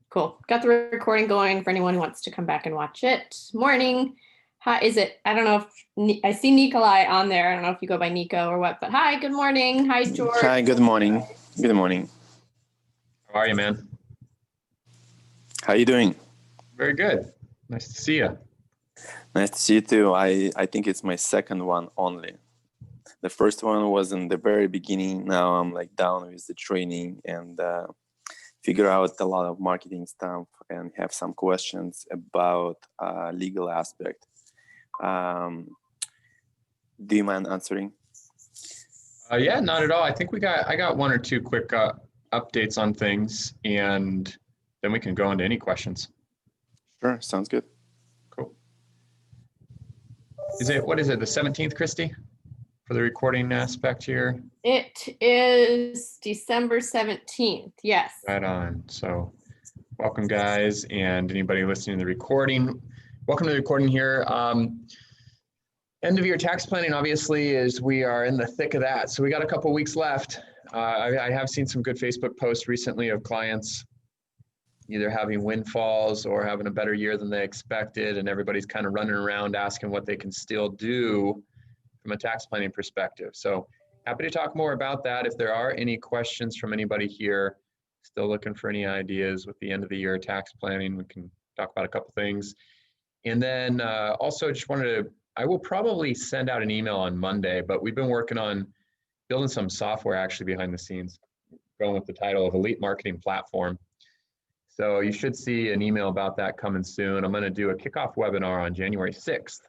Cool. Got the recording going for anyone who wants to come back and watch it. Morning. Hi, I don't know if, I see Nikolai on there. I don't know if you go by Nico or what, but hi, good morning. Hi, George. Hi, good morning. Good morning. How are you, man? How are you doing? Very good. Nice to see you. Nice to see you too. I think it's my second one only. The first one was in the very beginning. Now I'm like down with the training and figure out a lot of marketing stuff and have some questions about legal aspect. Do you mind answering? Yeah, not at all. I think I got one or two quick updates on things, and then we can go into any questions. Sure, sounds good. Cool. What is it, the 17th, Christy, for the recording aspect here? It is December 17th, yes. Right on. So welcome, guys, and anybody listening to the recording. Welcome to the recording here. End of year tax planning, obviously, is we are in the thick of that. So we got a couple weeks left. I have seen some good Facebook posts recently of clients either having windfalls or having a better year than they expected, and everybody's kind of running around asking what they can still do from a tax planning perspective. So happy to talk more about that. If there are any questions from anybody here, still looking for any ideas with the end of the year tax planning, we can talk about a couple things. And then also just I will probably send out an email on Monday, but we've been working on building some software actually behind the scenes, going with the title of Elite Marketing Platform. So you should see an email about that coming soon. I'm going to do a kickoff webinar on January 6th,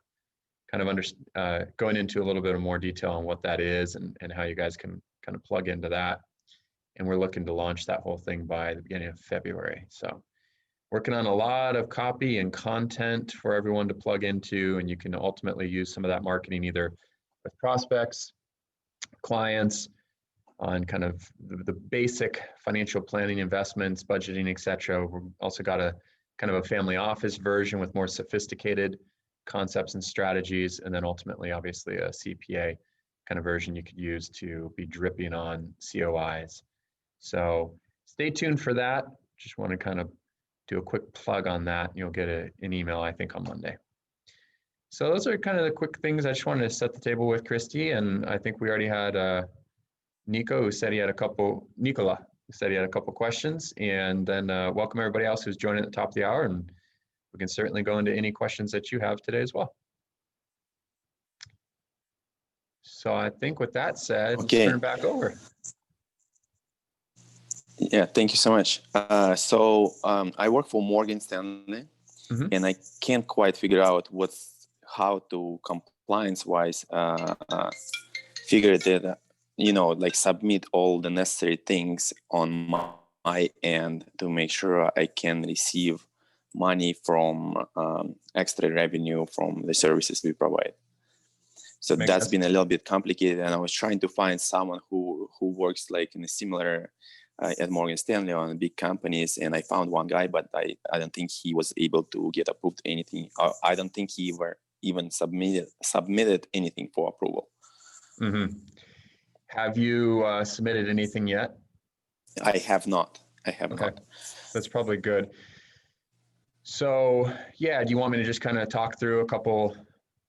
kind of going into a little bit of more detail on what that is and how you guys can kind of plug into that. And we're looking to launch that whole thing by the beginning of February. So working on a lot of copy and content for everyone to plug into, and you can ultimately use some of that marketing either with prospects, clients, on kind of the basic financial planning, investments, budgeting, etc. We've also got a kind of a family office version with more sophisticated concepts and strategies, and then ultimately, obviously, a CPA kind of version you could use to be dripping on COIs. So stay tuned for that. Just want to kind of do a quick plug on that. You'll get an email, I think, on Monday. So those are kind of the quick things I just wanted to set the table with Christy, and I think we already had Nico who said he had a couple, Nicola who said he had a couple questions, and then welcome everybody else who's joining at the top of the hour, and we can certainly go into any questions that you have today as well. So I think with that said, Let's turn it back over. Yeah, thank you so much. I work for Morgan Stanley, and I can't quite figure out how to compliance-wise figure that, like submit all the necessary things on my end to make sure I can receive money from extra revenue from the services we provide. So that's been a little bit complicated, and I was trying to find someone who works like in a similar at Morgan Stanley on big companies, and I found one guy, but I don't think he was able to get approved anything. I don't think he even submitted anything for approval. Have you submitted anything yet? I have not. Not. That's probably good. So yeah, do you want me to just kind of talk through a couple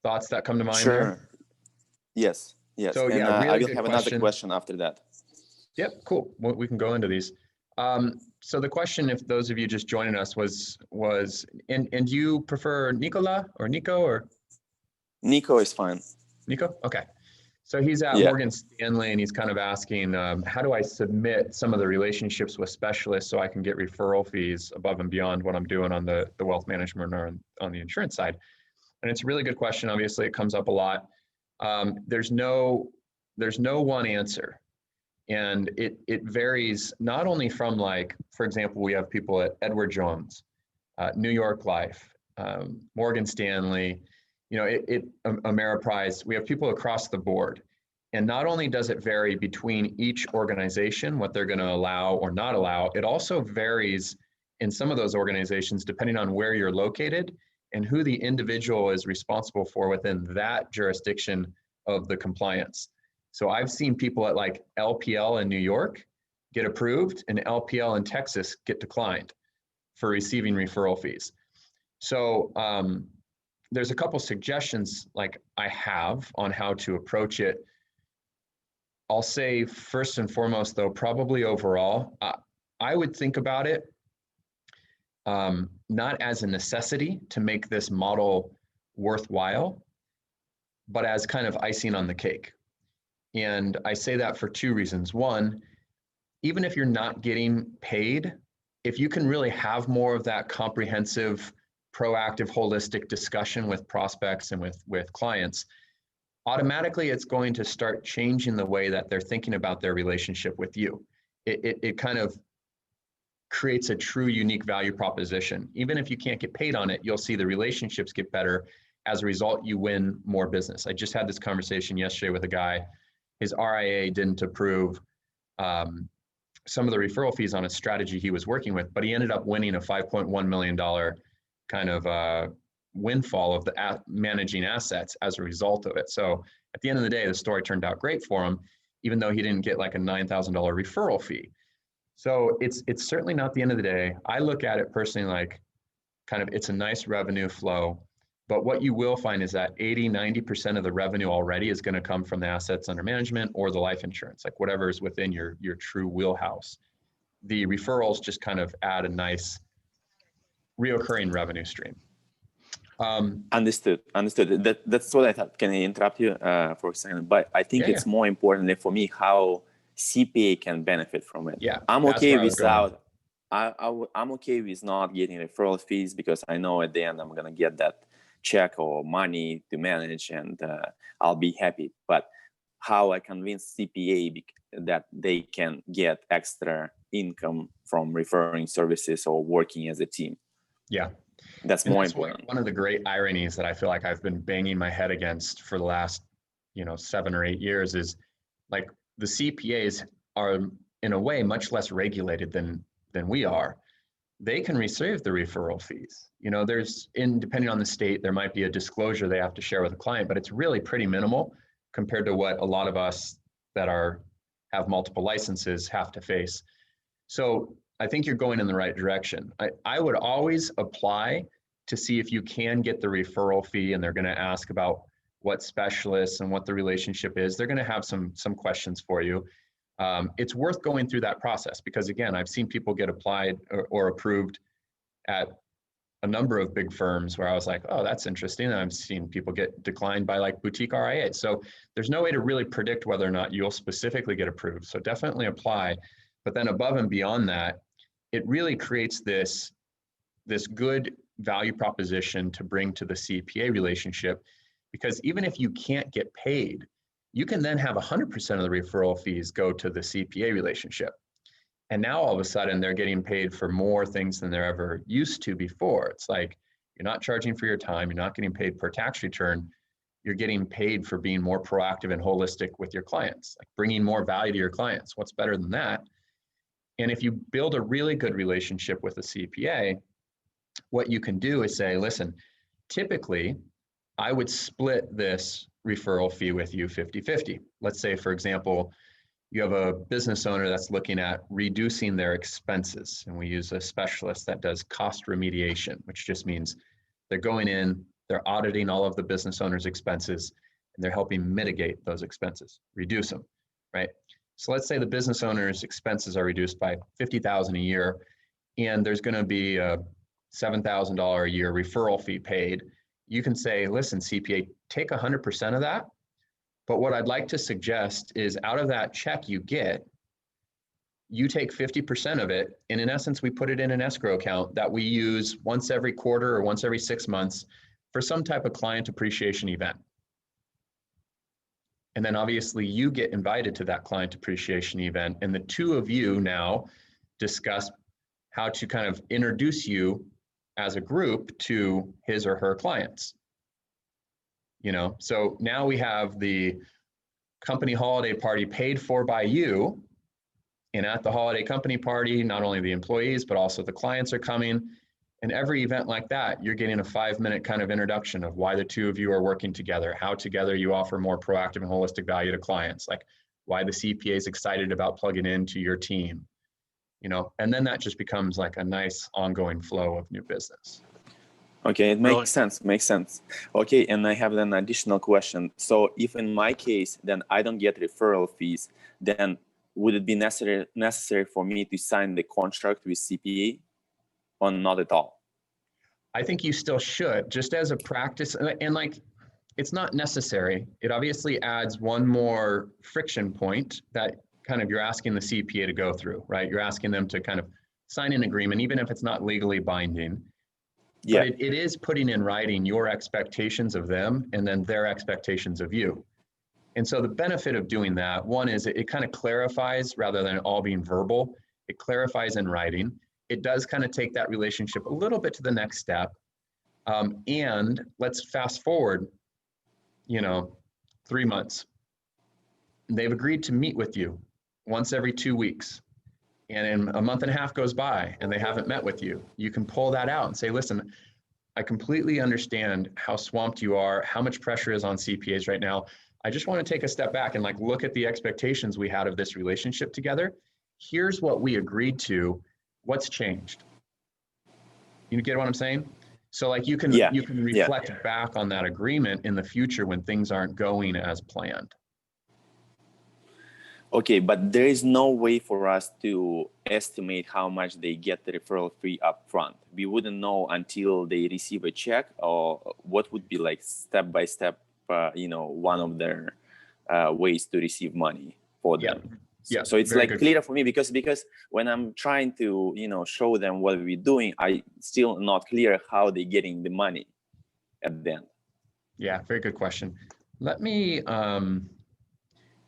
thoughts that come to mind? Sure. There? Yes. So, and really I will have another question after that. Yep, cool. Well, we can go into these. So the question, if those of you just joining us, was and do you prefer Nicola or Nico or? Nico is fine. Nico? Okay. So he's at Morgan Stanley, and he's kind of asking, how do I submit some of the relationships with specialists so I can get referral fees above and beyond what I'm doing on the wealth management or on the insurance side? And it's a really good question. Obviously, it comes up a lot. There's no one answer. And it varies not only from, like, for example, we have people at Edward Jones, New York Life, Morgan Stanley, Ameriprise. We have people across the board. And not only does it vary between each organization, what they're going to allow or not allow, it also varies in some of those organizations depending on where you're located and who the individual is responsible for within that jurisdiction of the compliance. So I've seen people at like LPL in New York get approved and LPL in Texas get declined. for receiving referral fees. So there's a couple suggestions like I have on how to approach it. I'll say first and foremost, though, probably overall, I would think about it not as a necessity to make this model worthwhile, but as kind of icing on the cake. And I say that for two reasons. One, even if you're not getting paid, if you can really have more of that comprehensive, proactive, holistic discussion with prospects and with clients, automatically it's going to start changing the way that they're thinking about their relationship with you. It kind of creates a true unique value proposition. Even if you can't get paid on it, you'll see the relationships get better. As a result, you win more business. I just had this conversation yesterday with a guy. His RIA didn't approve some of the referral fees on a strategy he was working with, but he ended up winning a $5.1 million kind of windfall of the managing assets as a result of it. So at the end of the day, the story turned out great for him, even though he didn't get like a $9,000 referral fee. So it's certainly not the end of the day. I look at it personally like kind of it's a nice revenue flow, but what you will find is that 80-90% of the revenue already is going to come from the assets under management or the life insurance, like whatever is within your true wheelhouse. The referrals just kind of add a nice reoccurring revenue stream. Understood. That's what I thought. Can I interrupt you for a second? But I think it's more important for me how CPA can benefit from it. Yeah, I'm okay without. I'm okay with not getting referral fees because I know at the end I'm gonna get that check or money to manage, and I'll be happy. But how I convince CPA that they can get extra income from referring services or working as a team? Yeah. That's more important. One of the great ironies that I feel like I've been banging my head against for the last, 7 or 8 years is like the CPAs are in a way much less regulated than we are. They can receive the referral fees. Depending on the state, there might be a disclosure they have to share with a client, but it's really pretty minimal compared to what a lot of us that have multiple licenses have to face. So I think you're going in the right direction. I would always apply to see if you can get the referral fee, and they're going to ask about what specialists and what the relationship is. They're going to have some questions for you. It's worth going through that process because, again, I've seen people get applied or approved at a number of big firms where I was like, oh, that's interesting. And I've seen people get declined by like boutique RIAs. So there's no way to really predict whether or not you'll specifically get approved. So definitely apply. But then above and beyond that, it really creates this good value proposition to bring to the CPA relationship, because even if you can't get paid, you can then have 100% of the referral fees go to the CPA relationship. And now all of a sudden they're getting paid for more things than they're ever used to before. It's like, you're not charging for your time. You're not getting paid per tax return. You're getting paid for being more proactive and holistic with your clients, like bringing more value to your clients. What's better than that? And if you build a really good relationship with a CPA, what you can do is say, listen, typically I would split this referral fee with you 50-50. Let's say, for example, you have a business owner that's looking at reducing their expenses. And we use a specialist that does cost remediation, which just means they're going in, they're auditing all of the business owner's expenses, and they're helping mitigate those expenses, reduce them, right? So let's say the business owner's expenses are reduced by $50,000 a year, and there's going to be a $7,000 a year referral fee paid. You can say, listen, CPA, take 100% of that. But what I'd like to suggest is out of that check you get, you take 50% of it. And in essence, we put it in an escrow account that we use once every quarter or once every 6 months for some type of client appreciation event. And then obviously you get invited to that client appreciation event. And the two of you now discuss how to kind of introduce you as a group to his or her clients. So now we have the company holiday party paid for by you. And at the holiday company party, not only the employees, but also the clients are coming. And every event like that, you're getting a 5-minute kind of introduction of why the two of you are working together, how together you offer more proactive and holistic value to clients, like why the CPA is excited about plugging into your team. you know, and then that just becomes like a nice ongoing flow of new business. Okay, it makes sense, makes sense. Okay, and I have an additional question. So if in my case, then I don't get referral fees, then would it be necessary for me to sign the contract with CPA or not at all? I think you still should, just as a practice, and like, it's not necessary. It obviously adds one more friction point that kind of you're asking the CPA to go through, right? You're asking them to kind of sign an agreement, even if it's not legally binding. Yeah. But it is putting in writing your expectations of them and then their expectations of you. And so the benefit of doing that, one is it kind of clarifies rather than all being verbal, it clarifies in writing. It does kind of take that relationship a little bit to the next step. And let's fast forward, you know, 3 months. They've agreed to meet with you once every 2 weeks. And in a month and a half goes by and they haven't met with you. You can pull that out and say, listen, I completely understand how swamped you are, how much pressure is on CPAs right now. I just want to take a step back and like look at the expectations we had of this relationship together. Here's what we agreed to. What's changed? You get what I'm saying? So like you can reflect back on that agreement in the future when things aren't going as planned. Okay, but there is no way for us to estimate how much they get the referral fee up front. We wouldn't know until they receive a check, or what would be like step by step, you know, one of their ways to receive money for them. Yeah. So it's like clear for me because when I'm trying to, you know, show them what we're doing, I still not clear how they're getting the money at the end. Yeah, very good question. Let me,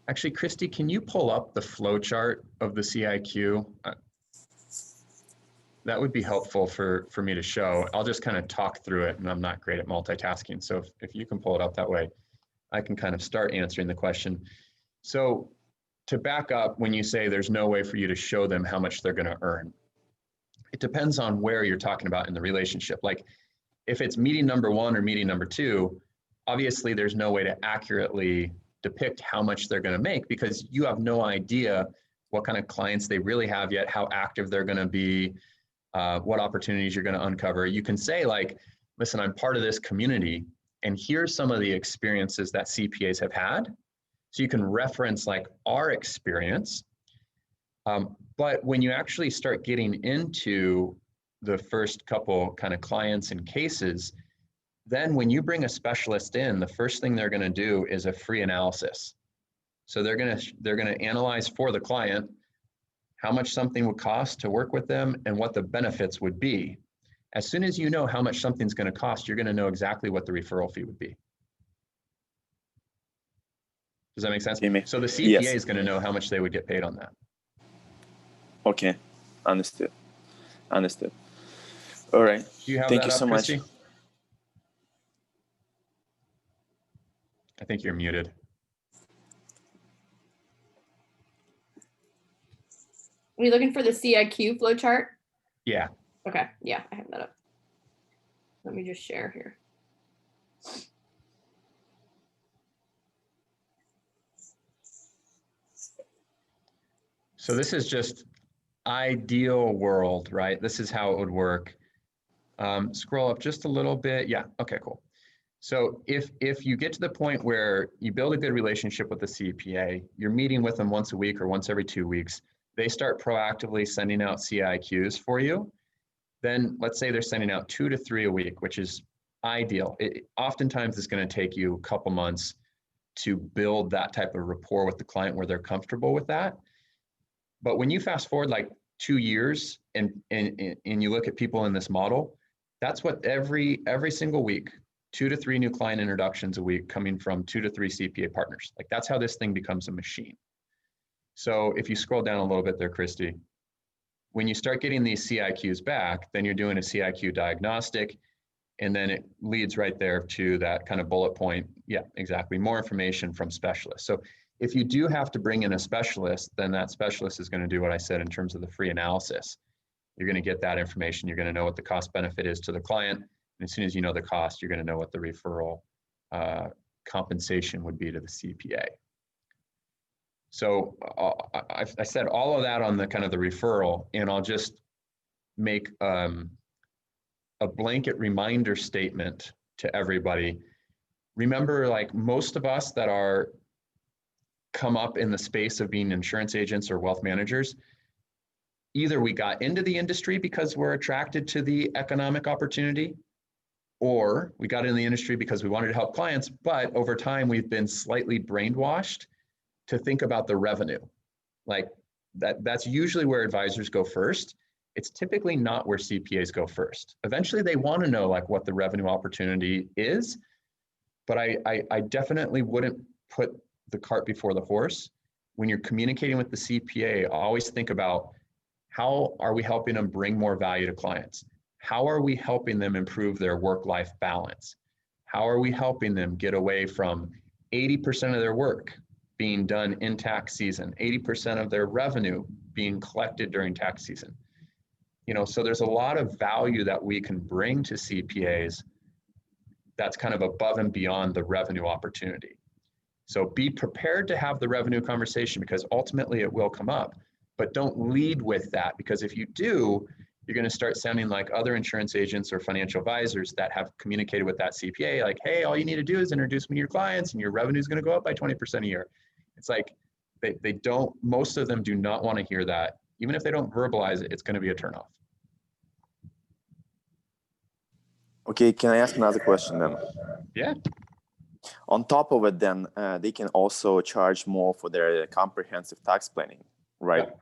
actually, Christy, can you pull up the flow chart of the CIQ? That would be helpful for me to show. I'll just kind of talk through it, and I'm not great at multitasking. So if you can pull it up that way, I can kind of start answering the question. So to back up, when you say there's no way for you to show them how much they're going to earn, it depends on where you're talking about in the relationship. Like if it's meeting number 1 or meeting number 2, obviously there's no way to accurately depict how much they're going to make because you have no idea what kind of clients they really have yet, how active they're going to be, what opportunities you're going to uncover. You can say like, listen, I'm part of this community and here's some of the experiences that CPAs have had. So you can reference like our experience. But when you actually start getting into the first couple kind of clients and cases, then when you bring a specialist in, the first thing they're going to do is a free analysis. So they're going to analyze for the client how much something would cost to work with them and what the benefits would be. As soon as you know how much something's going to cost, you're going to know exactly what the referral fee would be. Does that make sense? So the CPA is going to know how much they would get paid on that. Okay, understood. Understood. All right. Thank you so much. I think you're muted. Are you looking for the CIQ flow chart? Yeah. Okay. Yeah, I have that up. Let me just share here. So this is just ideal world, right? This is how it would work. Scroll up just a little bit. Yeah. Okay, cool. So if you get to the point where you build a good relationship with the CPA, you're meeting with them once a week or once every 2 weeks, they start proactively sending out CIQs for you. Then let's say they're sending out 2 to 3 a week, which is ideal. Oftentimes it's going to take you a couple months to build that type of rapport with the client where they're comfortable with that. But when you fast forward like 2 years and you look at people in this model, that's what every single week, 2 to 3 new client introductions a week coming from 2 to 3 CPA partners. Like that's how this thing becomes a machine. So if you scroll down a little bit there, Christy, when you start getting these CIQs back, then you're doing a CIQ diagnostic, and then it leads right there to that kind of bullet point. Yeah, exactly. More information from specialists. So if you do have to bring in a specialist, then that specialist is going to do what I said in terms of the free analysis. You're going to get that information. You're going to know what the cost benefit is to the client. And as soon as you know the cost, you're going to know what the referral compensation would be to the CPA. So I said all of that on the kind of the referral, and I'll just make a blanket reminder statement to everybody. Remember, like most of us that are come up in the space of being insurance agents or wealth managers, either we got into the industry because we're attracted to the economic opportunity, or we got in the industry because we wanted to help clients, but over time we've been slightly brainwashed to think about the revenue. Like that's usually where advisors go first. It's typically not where CPAs go first. Eventually they want to know like what the revenue opportunity is, but I definitely wouldn't put the cart before the horse. When you're communicating with the CPA, always think about, how are we helping them bring more value to clients? How are we helping them improve their work-life balance? How are we helping them get away from 80% of their work being done in tax season, 80% of their revenue being collected during tax season? You know, so there's a lot of value that we can bring to CPAs that's kind of above and beyond the revenue opportunity. So be prepared to have the revenue conversation, because ultimately it will come up, but don't lead with that, because if you do, you're going to start sounding like other insurance agents or financial advisors that have communicated with that CPA, like, hey, all you need to do is introduce me to your clients and your revenue is going to go up by 20% a year. It's like, they don't, most of them do not want to hear that. Even if they don't verbalize it, it's going to be a turnoff. Okay, can I ask another question then? Yeah. On top of it, then they can also charge more for their comprehensive tax planning, right? Yeah.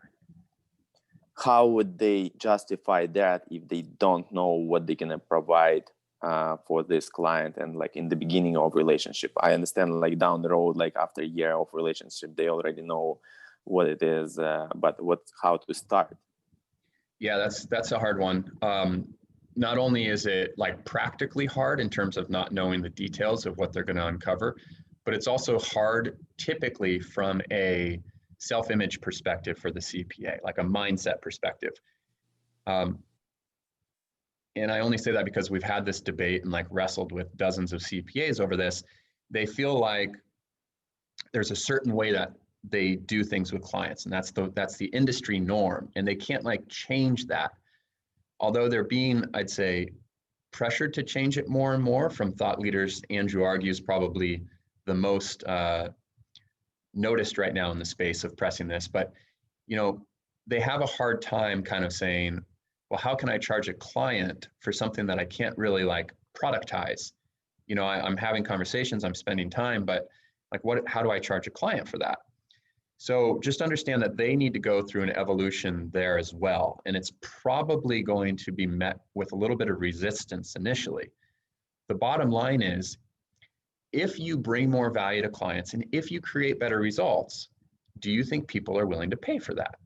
How would they justify that if they don't know what they're gonna provide for this client, and like in the beginning of relationship? I understand like down the road, like after a year of relationship, they already know what it is, but how to start? Yeah, that's a hard one. Not only is it like practically hard in terms of not knowing the details of what they're going to uncover, but it's also hard typically from a self-image perspective for the CPA, like a mindset perspective. And I only say that because we've had this debate and like wrestled with dozens of CPAs over this. They feel like there's a certain way that they do things with clients, and that's the industry norm, and they can't like change that. Although they're being, I'd say, pressured to change it more and more from thought leaders. Andrew argues probably the most noticed right now in the space of pressing this, but you know, they have a hard time kind of saying, well, how can I charge a client for something that I can't really like productize? You know, I'm having conversations, I'm spending time, but like how do I charge a client for that? So just understand that they need to go through an evolution there as well. And it's probably going to be met with a little bit of resistance initially. The bottom line is, if you bring more value to clients and if you create better results, do you think people are willing to pay for that?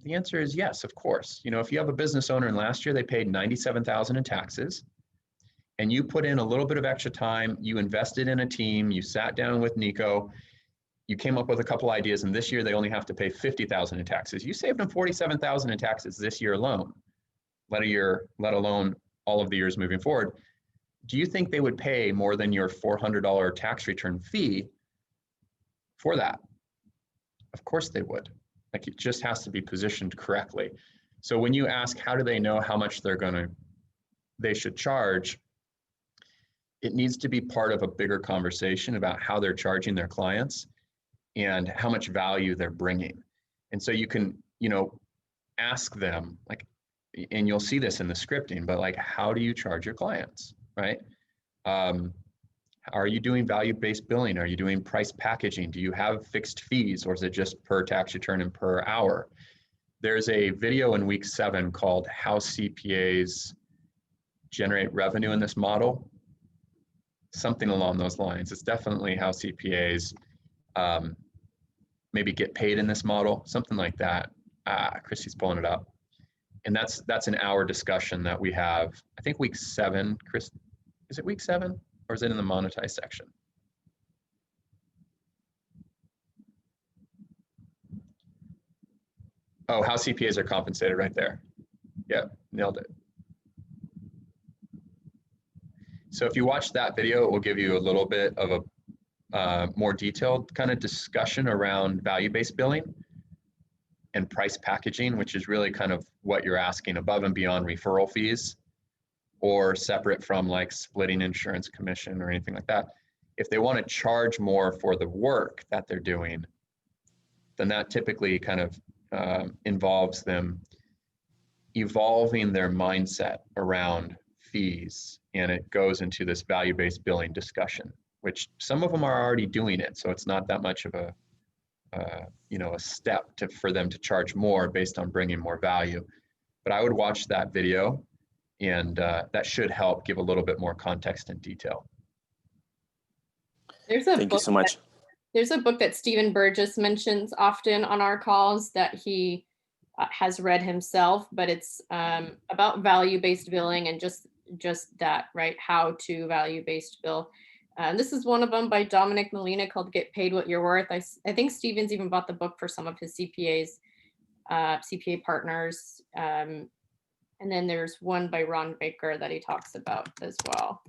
The answer is yes, of course. You know, if you have a business owner and last year they paid $97,000 in taxes, and you put in a little bit of extra time, you invested in a team, you sat down with Nico, you came up with a couple ideas, and this year they only have to pay $50,000 in taxes. You saved them $47,000 in taxes this year alone, let alone all of the years moving forward. Do you think they would pay more than your $400 tax return fee for that? Of course they would. Like, it just has to be positioned correctly. So when you ask, how do they know how much they should charge? It needs to be part of a bigger conversation about how they're charging their clients and how much value they're bringing. And so you can, you know, ask them, like, and you'll see this in the scripting, but like, how do you charge your clients, right? Are you doing value-based billing? Are you doing price packaging? Do you have fixed fees, or is it just per tax return and per hour? There's a video in week 7 called How CPAs Generate Revenue in This Model. Something along those lines. It's definitely how CPAs maybe get paid in this model, something like that. Christy's pulling it up. And that's an hour discussion that we have, I think week 7, Chris, is it week 7 or is it in the monetize section? Oh, how CPAs are compensated right there. Yeah, nailed it. So if you watch that video, it will give you a little bit of more detailed kind of discussion around value-based billing and price packaging, which is really kind of what you're asking above and beyond referral fees or separate from like splitting insurance commission or anything like that. If they want to charge more for the work that they're doing, then that typically kind of involves them evolving their mindset around fees, and it goes into this value-based billing discussion, which some of them are already doing it, so it's not that much of a a step for them to charge more based on bringing more value. But I would watch that video, and that should help give a little bit more context and detail. Thank you so much. There's a book that Stephen Burgess mentions often on our calls that he has read himself, but it's about value-based billing and just that, right? How to value-based bill. This is one of them by Dominic Molina called Get Paid What You're Worth. I think Stephen's even bought the book for some of his CPA partners. And then there's one by Ron Baker that he talks about as well.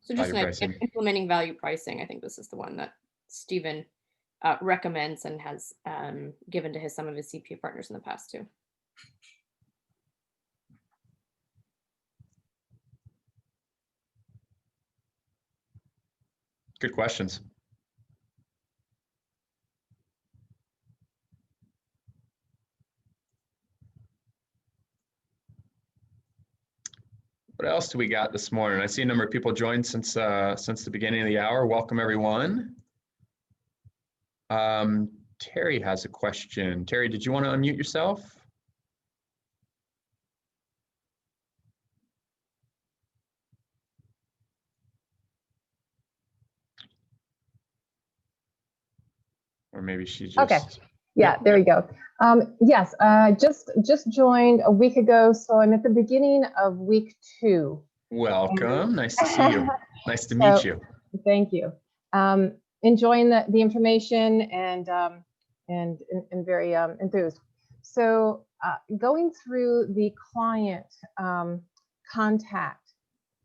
So just implementing value pricing. I think this is the one that Stephen recommends and has given to some of his CPA partners in the past too. Good questions. What else do we got this morning? I see a number of people joined since the beginning of the hour. Welcome, everyone. Terry has a question. Terry, did you want to unmute yourself? Or maybe she just... Okay. Yeah, there we go. Yes, just joined a week ago, so I'm at the beginning of week 2. Welcome. Nice to see you. Nice to meet you. Thank you. Enjoying the information and very enthused. So going through the client contact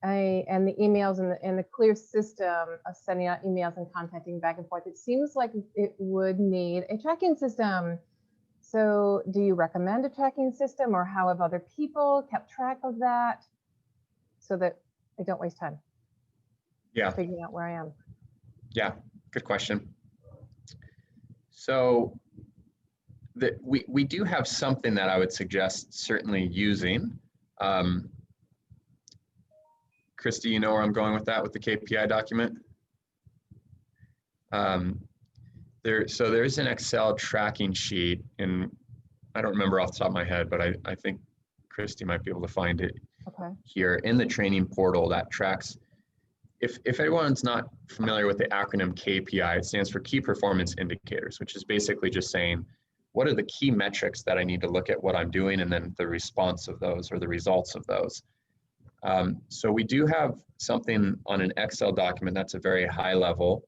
and the emails and the clear system of sending out emails and contacting back and forth, it seems like it would need a tracking system. So do you recommend a tracking system, or how have other people kept track of that so that I don't waste time? Yeah. Figuring out where I am. Yeah, good question. So we do have something that I would suggest certainly using. Christy, you know where I'm going with that, with the KPI document? So there's an Excel tracking sheet, and I don't remember off the top of my head, but I think Christy might be able to find it here in the training portal that tracks. If everyone's not familiar with the acronym KPI, it stands for Key Performance Indicators, which is basically just saying, what are the key metrics that I need to look at what I'm doing, and then the response of those or the results of those. So we do have something on an Excel document that's a very high level.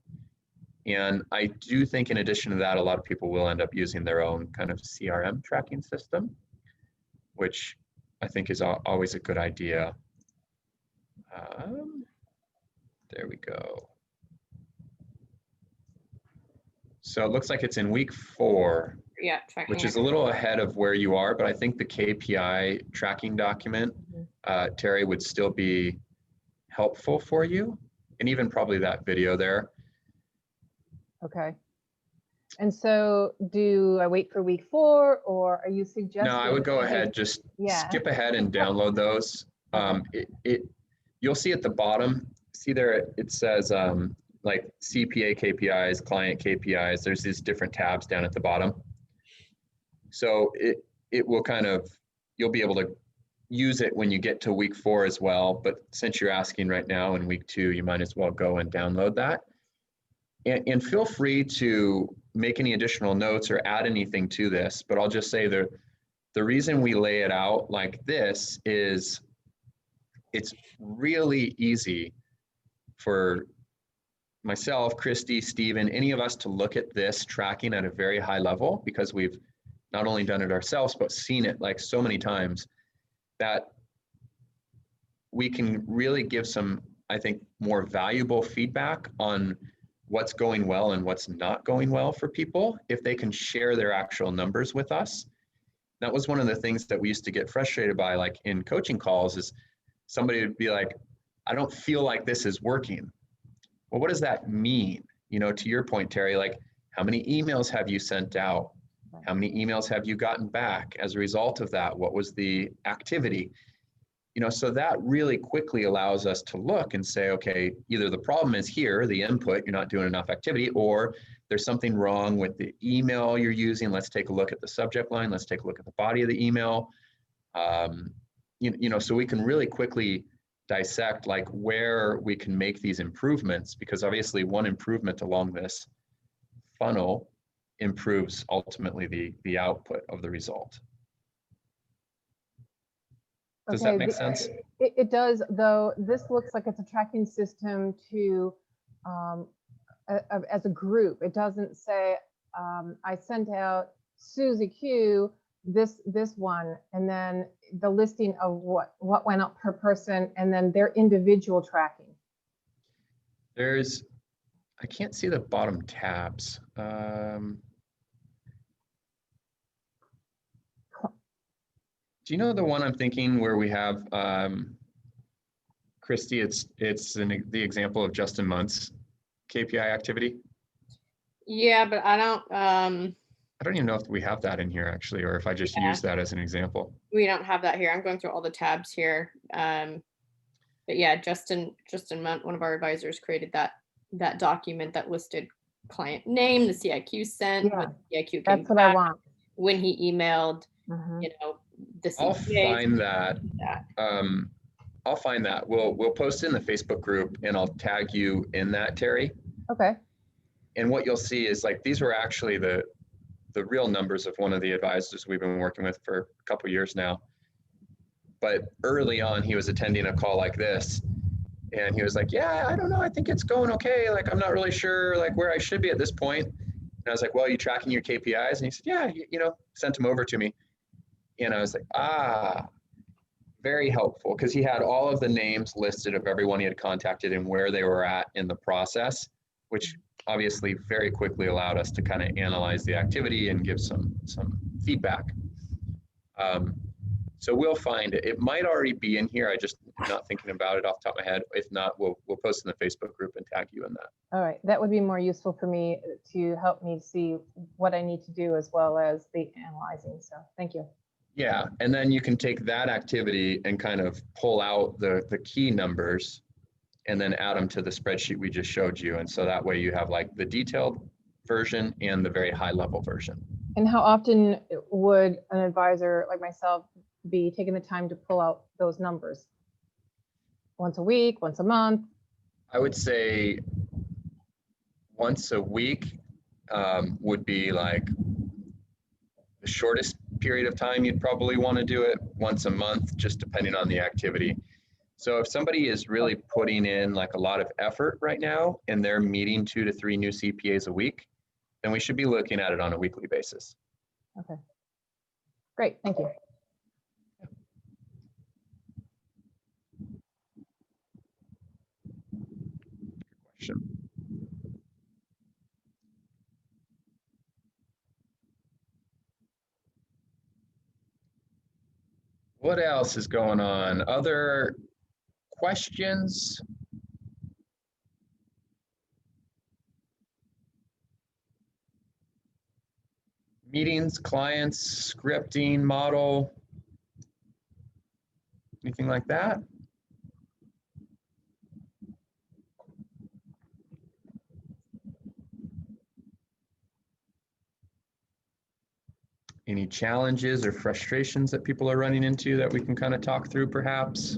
And I do think in addition to that, a lot of people will end up using their own kind of CRM tracking system, which I think is always a good idea. There we go. So it looks like it's in week 4, yeah, which is a little ahead of where you are, but I think the KPI tracking document, Terry, would still be helpful for you, and even probably that video there. Okay. And so do I wait for week 4, or are you suggesting? No, I would go ahead, just skip ahead and download those. You'll see at the bottom, see there, it says like CPA KPIs, client KPIs, there's these different tabs down at the bottom. So it will kind of, you'll be able to use it when you get to week 4 as well. But since you're asking right now in week 2, you might as well go and download that. And feel free to make any additional notes or add anything to this, but I'll just say the reason we lay it out like this is it's really easy for myself, Christy, Stephen, any of us to look at this tracking at a very high level, because we've not only done it ourselves, but seen it like so many times, that we can really give some, I think, more valuable feedback on what's going well and what's not going well for people if they can share their actual numbers with us. That was one of the things that we used to get frustrated by, like in coaching calls, is somebody would be like, I don't feel like this is working. Well, what does that mean? You know, to your point, Terry, like, how many emails have you sent out? How many emails have you gotten back as a result of that? What was the activity? You know, so that really quickly allows us to look and say, okay, either the problem is here, the input, you're not doing enough activity, or there's something wrong with the email you're using. Let's take a look at the subject line. Let's take a look at the body of the email. You know, so we can really quickly dissect like where we can make these improvements, because obviously one improvement along this funnel improves ultimately the output of the result. Does that make sense? It does, though. This looks like it's a tracking system to as a group. It doesn't say I sent out Susie Q this one, and then the listing of what went out per person, and then their individual tracking. I can't see the bottom tabs. Do you know the one I'm thinking where we have, Christy, it's the example of Justin Munt's KPI activity? Yeah, but I don't even know if we have that in here actually, or if I just use that as an example. We don't have that here. I'm going through all the tabs here. But yeah, Justin Munt, one of our advisors, created that document that listed client name, the CIQ sent, Yeah, when the CIQ came that's what back, I want. when he emailed, Mhm. you know, the I'll CPA. find that. I'll find that. We'll post it in the Facebook group, and I'll tag you in that, Terry. Okay. And what you'll see is like these were actually the real numbers of one of the advisors we've been working with for a couple of years now. But early on, he was attending a call like this, and he was like, yeah, I don't know, I think it's going okay. Like, I'm not really sure like where I should be at this point. And I was like, well, are you tracking your KPIs? And he said, yeah, you know, sent them over to me. And I was like, very helpful, because he had all of the names listed of everyone he had contacted and where they were at in the process, which obviously very quickly allowed us to kind of analyze the activity and give some feedback. So we'll find it. It might already be in here. I just not thinking about it off the top of my head. If not, we'll post in the Facebook group and tag you in that. All right, that would be more useful for me to help me see what I need to do as well as the analyzing. So thank you. Yeah, and then you can take that activity and kind of pull out the key numbers and then add them to the spreadsheet we just showed you. And so that way you have like the detailed version and the very high level version. And how often would an advisor like myself be taking the time to pull out those numbers? Once a week, once a month? I would say once a week would be like the shortest period of time you'd probably want to do it. Once a month, just depending on the activity. So if somebody is really putting in like a lot of effort right now and they're meeting 2 to 3 new CPAs a week, then we should be looking at it on a weekly basis. Okay, great, thank you. Question. What else is going on? Other questions? Meetings, clients, scripting, model, anything like that? Any challenges or frustrations that people are running into that we can kind of talk through perhaps?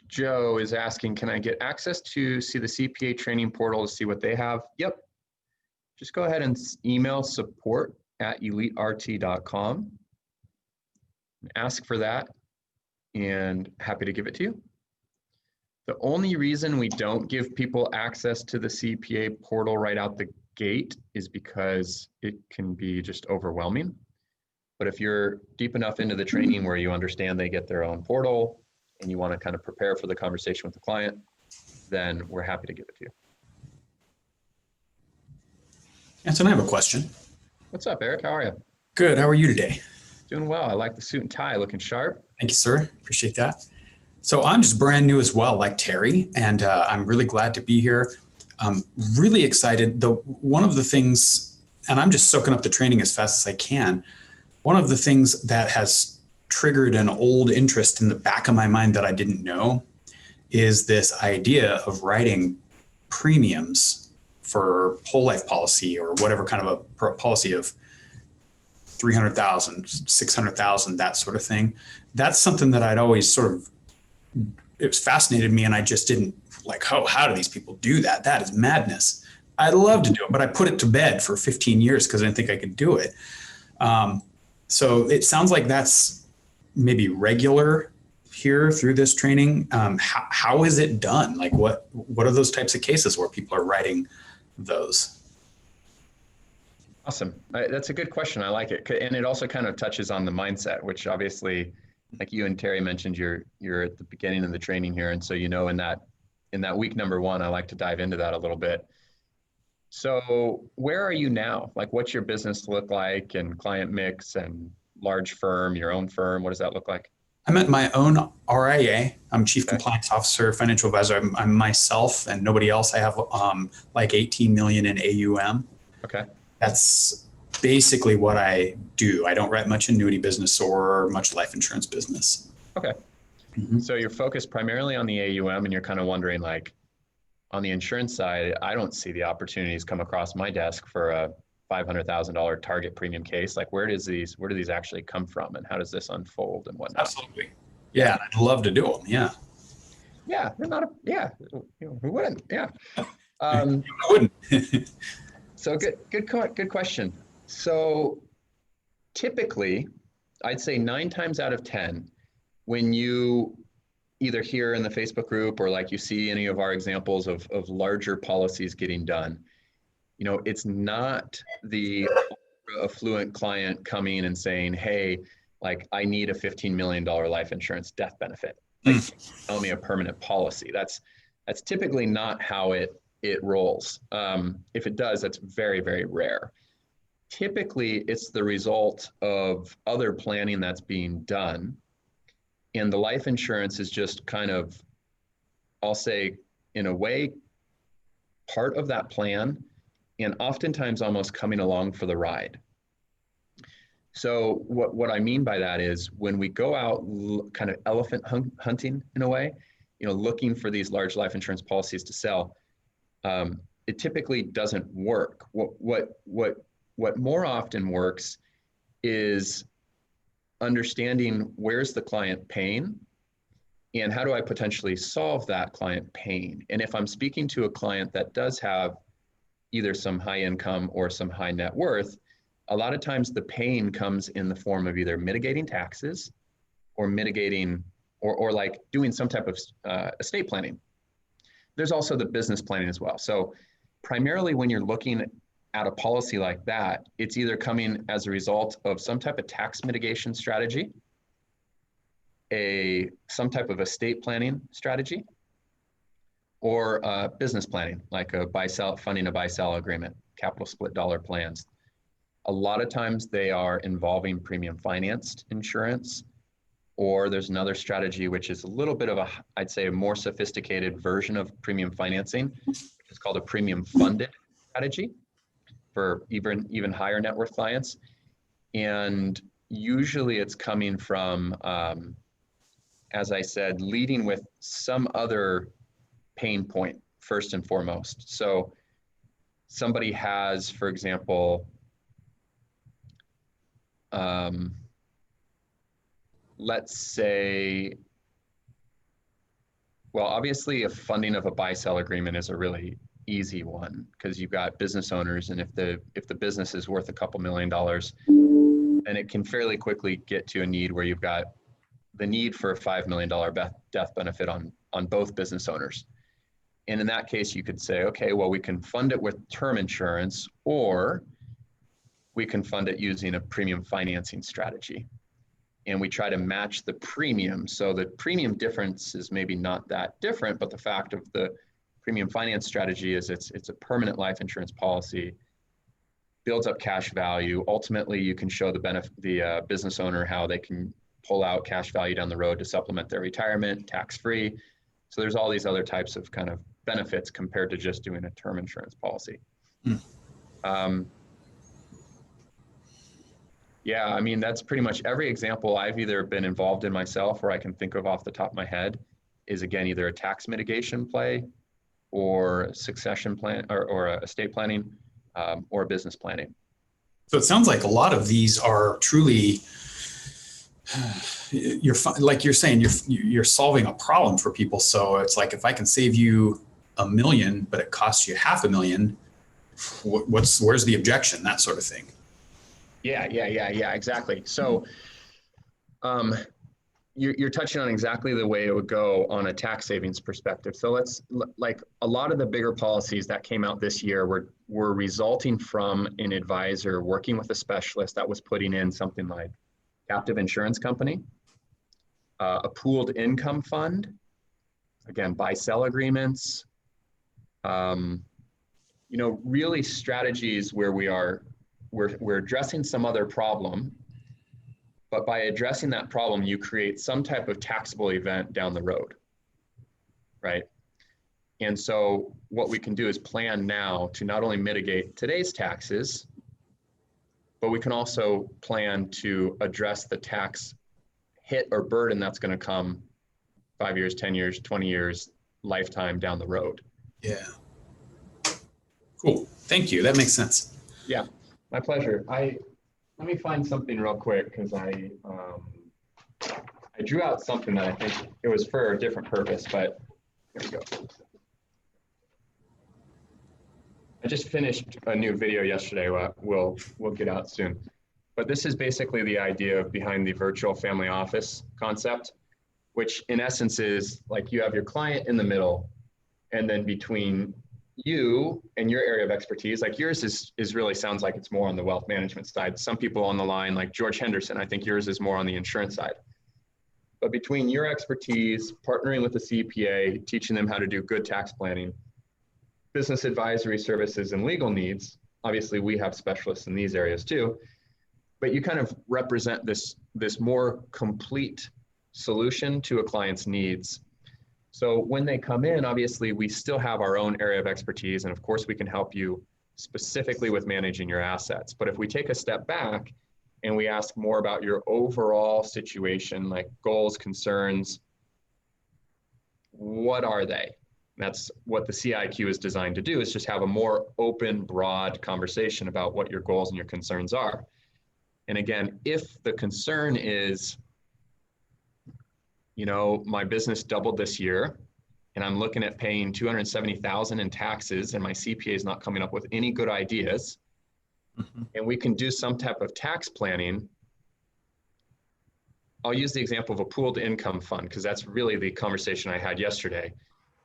Joe is asking, can I get access to see the CPA training portal to see what they have? Yep. Just go ahead and email support@elitert.com. ask for that, and happy to give it to you. The only reason we don't give people access to the CPA portal right out the gate is because it can be just overwhelming. But if you're deep enough into the training where you understand they get their own portal and you want to kind of prepare for the conversation with the client, then we're happy to give it to you. Anson, I have a question. What's up, Eric? How are you? Good. How are you today? Doing well. I like the suit and tie, looking sharp. Thank you, sir. Appreciate that. So I'm just brand new as well, like Terry, and I'm really glad to be here. I'm really excited. One of the things, and I'm just soaking up the training as fast as I can. One of the things that has triggered an old interest in the back of my mind that I didn't know is this idea of writing premiums for whole life policy or whatever kind of a policy of 300,000, 600,000, that sort of thing. That's something that I'd always it fascinated me, and I just didn't like, oh, how do these people do that? That is madness. I'd love to do it, but I put it to bed for 15 years because I didn't think I could do it. So it sounds like that's maybe regular here through this training. How is it done? Like what are those types of cases where people are writing those? Awesome. That's a good question. I like it. And it also kind of touches on the mindset, which obviously, like you and Terry mentioned, you're at the beginning of the training here. And so, in that week number 1, I like to dive into that a little bit. So where are you now? Like, what's your business look like, and client mix, and large firm, your own firm? What does that look like? I'm at my own RIA. I'm Chief Compliance Officer, Financial Advisor. I'm myself and nobody else. I have like 18 million in AUM. Okay. That's basically what I do. I don't write much annuity business or much life insurance business. Okay. Mm-hmm. So you're focused primarily on the AUM, and you're kind of wondering, like, on the insurance side, I don't see the opportunities come across my desk for a $500,000 target premium case. Like, where do these actually come from, and how does this unfold and whatnot? Absolutely. Yeah, I'd love to do them. Yeah. Yeah, they're not who wouldn't? Yeah. I wouldn't. So good question. So typically, I'd say 9 times out of 10, when you either hear in the Facebook group or like you see any of our examples of larger policies getting done, it's not the affluent client coming and saying, hey, like, I need a $15 million life insurance death benefit. Like, tell me a permanent policy. That's typically not how it rolls. If it does, that's very, very rare. Typically, it's the result of other planning that's being done. And the life insurance is just kind of, I'll say, in a way, part of that plan, and oftentimes almost coming along for the ride. So what I mean by that is, when we go out kind of elephant hunting in a way, looking for these large life insurance policies to sell, it typically doesn't work. What more often works is understanding where's the client pain and how do I potentially solve that client pain. And if I'm speaking to a client that does have either some high income or some high net worth, a lot of times the pain comes in the form of either mitigating taxes or mitigating or like doing some type of estate planning. There's also the business planning as well. So primarily when you're looking at a policy like that, it's either coming as a result of some type of tax mitigation strategy, some type of estate planning strategy, or business planning, like funding a buy-sell agreement, capital split dollar plans. A lot of times they are involving premium financed insurance, or there's another strategy, which is a little bit of I'd say a more sophisticated version of premium financing. It's called a premium funded strategy for even higher net worth clients. And usually it's coming from, as I said, leading with some other pain point first and foremost. So somebody has, for example, let's say, well, obviously a funding of a buy-sell agreement is a really easy one because you've got business owners, and if the business is worth a couple $1 million, and it can fairly quickly get to a need where you've got the need for a $5 million death benefit on both business owners. And in that case, you could say, okay, well, we can fund it with term insurance, or we can fund it using a premium financing strategy. And we try to match the premium. So the premium difference is maybe not that different, but the fact of the premium finance strategy is it's a permanent life insurance policy, builds up cash value. Ultimately, you can show the business owner how they can pull out cash value down the road to supplement their retirement, tax-free. So there's all these other types of kind of benefits compared to just doing a term insurance policy. Yeah, I mean, that's pretty much every example I've either been involved in myself or I can think of off the top of my head is, again, either a tax mitigation play or succession plan or estate planning or business planning. So it sounds like a lot of these are truly, like you're saying, you're solving a problem for people. So it's like, if I can save you $1 million, but it costs you $500,000, where's the objection? That sort of thing. Yeah, exactly. So you're touching on exactly the way it would go on a tax savings perspective. So let's, like, a lot of the bigger policies that came out this year were resulting from an advisor working with a specialist that was putting in something like captive insurance company, a pooled income fund, again, buy-sell agreements, really strategies where we're addressing some other problem, but by addressing that problem, you create some type of taxable event down the road, right? And so what we can do is plan now to not only mitigate today's taxes, but we can also plan to address the tax hit or burden that's going to come 5 years, 10 years, 20 years, lifetime down the road. Yeah. Cool. Thank you. That makes sense. Yeah, my pleasure. Let me find something real quick, because I drew out something that I think it was for a different purpose, but here we go. I just finished a new video yesterday. We'll get out soon. But this is basically the idea behind the virtual family office concept, which in essence is like you have your client in the middle, and then between you and your area of expertise, like yours is really sounds like it's more on the wealth management side. Some people on the line, like George Henderson, I think yours is more on the insurance side. But between your expertise, partnering with a CPA, teaching them how to do good tax planning, business advisory services, and legal needs, obviously we have specialists in these areas too, but you kind of represent this more complete solution to a client's needs. So when they come in, obviously we still have our own area of expertise, and of course we can help you specifically with managing your assets. But if we take a step back and we ask more about your overall situation, like goals, concerns, what are they? That's what the CIQ is designed to do, is just have a more open, broad conversation about what your goals and your concerns are. And again, if the concern is, my business doubled this year and I'm looking at paying $270,000 in taxes and my CPA is not coming up with any good ideas, and we can do some type of tax planning. I'll use the example of a pooled income fund, because that's really the conversation I had yesterday.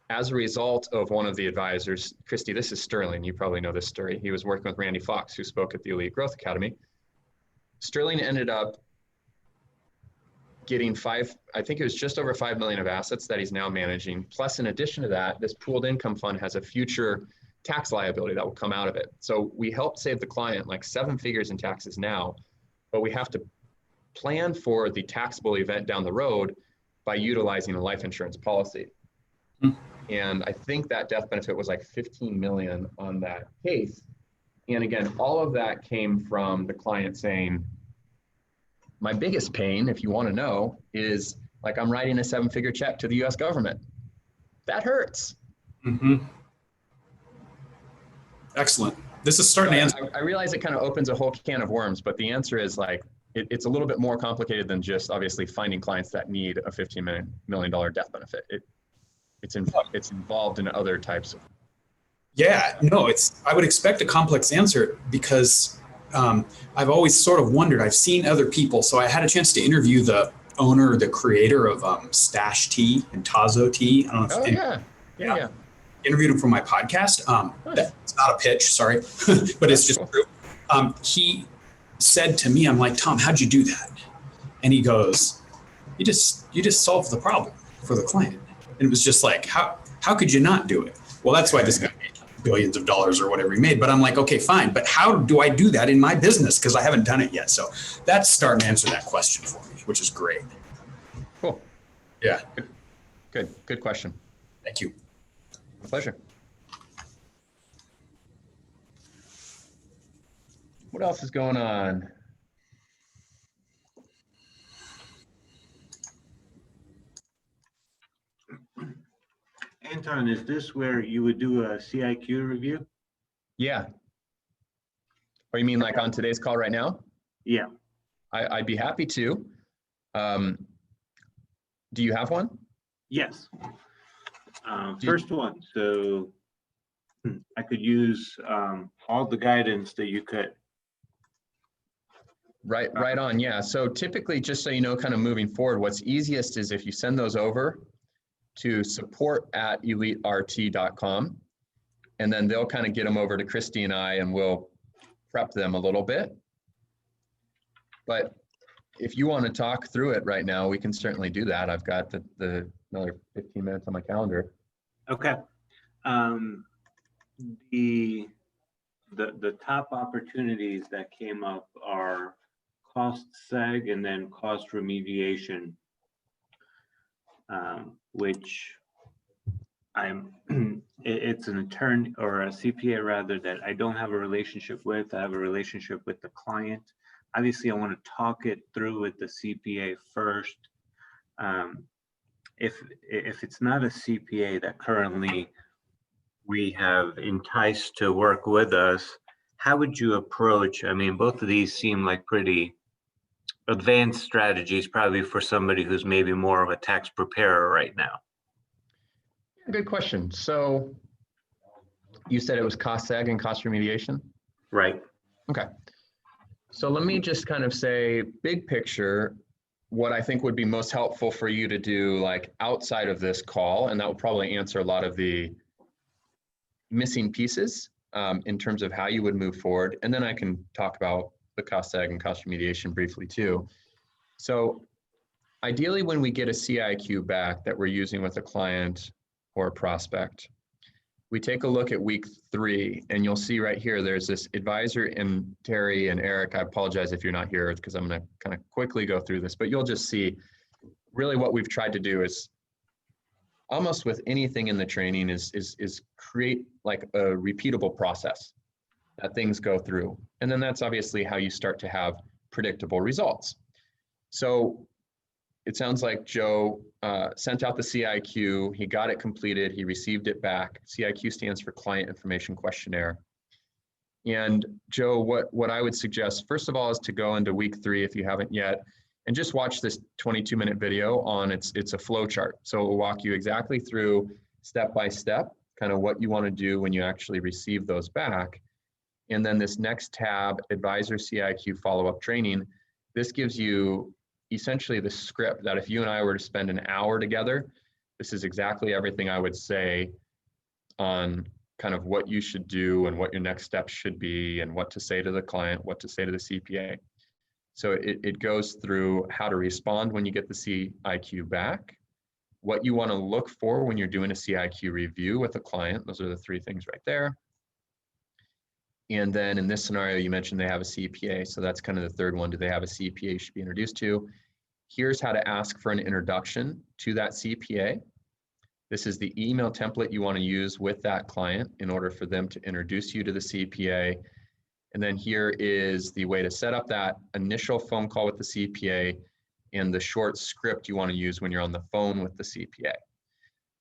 As a result of one of the advisors, Christy, this is Sterling, you probably know this story. He was working with Randy Fox, who spoke at the Elite Growth Academy. Sterling ended up getting I think it was just over 5 million of assets that he's now managing. Plus, in addition to that, this pooled income fund has a future tax liability that will come out of it. So we helped save the client like 7 figures in taxes now, but we have to plan for the taxable event down the road by utilizing a life insurance policy. And I think that death benefit was like 15 million on that case. And again, all of that came from the client saying, my biggest pain, if you want to know, is like I'm writing a 7-figure check to the US government. That hurts. Excellent. This is starting to answer. I realize it kind of opens a whole can of worms, but the answer is like, it's a little bit more complicated than just obviously finding clients that need a $15 million death benefit. It's involved in other types of. Yeah, no, I would expect a complex answer, because I've always sort of wondered, I've seen other people. So I had a chance to interview the owner, the creator of Stash Tea and Tazo Tea. I don't know if Yeah. Interviewed him for my podcast. Nice. That's not a pitch, sorry, but it's just true. He said to me, I'm like, Tom, how'd you do that? And he goes, you just solved the problem for the client. And it was just like, how could you not do it? Well, that's why this guy made billions of dollars or whatever he made. But I'm like, okay, fine. But how do I do that in my business? Because I haven't done it yet. So that's starting to answer that question for me, which is great. Cool. Yeah. Good question. Thank you. My pleasure. What else is going on? Anton, is this where you would do a CIQ review? Yeah. Or you mean like on today's call right now? Yeah. I'd be happy to. Do you have one? Yes. First one. So I could use all the guidance that you could. Right on. Yeah. So typically, just so you know, kind of moving forward, what's easiest is if you send those over to support@elitert.com, and then they'll kind of get them over to Christy and I, and we'll prep them a little bit. But if you want to talk through it right now, we can certainly do that. I've got the another 15 minutes on my calendar. Okay. The top opportunities that came up are cost seg and then cost remediation, which it's an attorney or a CPA rather that I don't have a relationship with. I have a relationship with the client. Obviously, I want to talk it through with the CPA first. If it's not a CPA that currently we have enticed to work with us, how would you approach? I mean, both of these seem like pretty advanced strategies, probably for somebody who's maybe more of a tax preparer right now. Good question. So you said it was cost seg and cost remediation? Right. Okay. So let me just kind of say, big picture, what I think would be most helpful for you to do like outside of this call, and that will probably answer a lot of the missing pieces in terms of how you would move forward. And then I can talk about the cost seg and cost remediation briefly too. So ideally, when we get a CIQ back that we're using with a client or a prospect, we take a look at week 3, and you'll see right here, there's this advisor, and Terry and Eric, I apologize if you're not here because I'm going to kind of quickly go through this, but you'll just see really what we've tried to do is almost with anything in the training is create like a repeatable process that things go through. And then that's obviously how you start to have predictable results. So it sounds like Joe sent out the CIQ, he got it completed, he received it back. CIQ stands for Client Information Questionnaire. And Joe, what I would suggest, first of all, is to go into week 3 if you haven't yet, and just watch this 22-minute video on it's a flow chart. So it will walk you exactly through step by step, kind of what you want to do when you actually receive those back. And then this next tab, Advisor CIQ Follow-Up Training, this gives you essentially the script that if you and I were to spend an hour together, this is exactly everything I would say on kind of what you should do and what your next steps should be and what to say to the client, what to say to the CPA. So it goes through how to respond when you get the CIQ back, what you want to look for when you're doing a CIQ review with a client. Those are the 3 things right there. And then in this scenario, you mentioned they have a CPA. So that's kind of the 3rd one. Do they have a CPA you should be introduced to? Here's how to ask for an introduction to that CPA. This is the email template you want to use with that client in order for them to introduce you to the CPA. And then here is the way to set up that initial phone call with the CPA and the short script you want to use when you're on the phone with the CPA.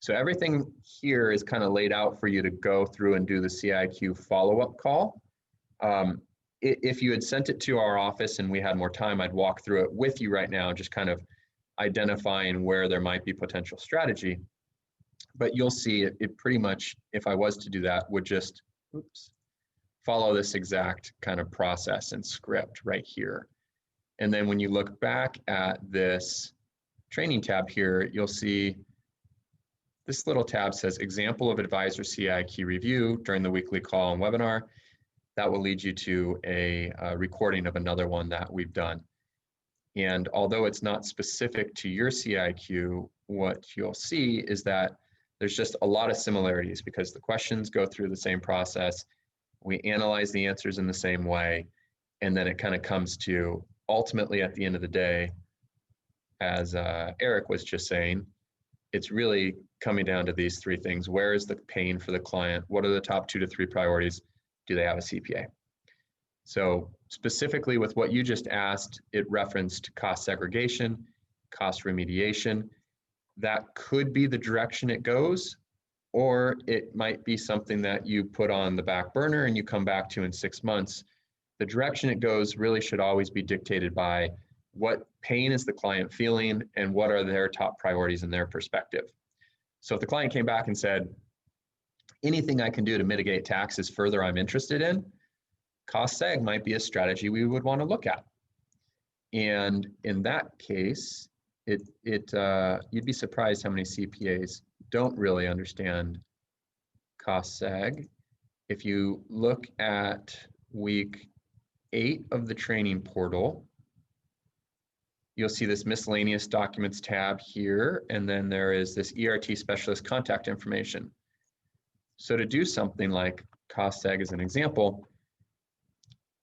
So everything here is kind of laid out for you to go through and do the CIQ follow-up call. If you had sent it to our office and we had more time, I'd walk through it with you right now, just kind of identifying where there might be potential strategy. But you'll see it pretty much, if I was to do that, would just follow this exact kind of process and script right here. And then when you look back at this training tab here, you'll see this little tab says example of advisor CIQ review during the weekly call and webinar. That will lead you to a recording of another one that we've done. And although it's not specific to your CIQ, what you'll see is that there's just a lot of similarities because the questions go through the same process. We analyze the answers in the same way. And then it kind of comes to ultimately at the end of the day, as Eric was just saying, it's really coming down to these three things. Where is the pain for the client? What are the top 2 to 3 priorities? Do they have a CPA? So specifically with what you just asked, it referenced cost segregation, cost remediation. That could be the direction it goes, or it might be something that you put on the back burner and you come back to in 6 months. The direction it goes really should always be dictated by what pain is the client feeling and what are their top priorities in their perspective. So if the client came back and said, anything I can do to mitigate taxes further I'm interested in, cost seg might be a strategy we would want to look at. And in that case, you'd be surprised how many CPAs don't really understand cost seg. If you look at week 8 of the training portal, you'll see this miscellaneous documents tab here, and then there is this ERT specialist contact information. So to do something like cost seg as an example,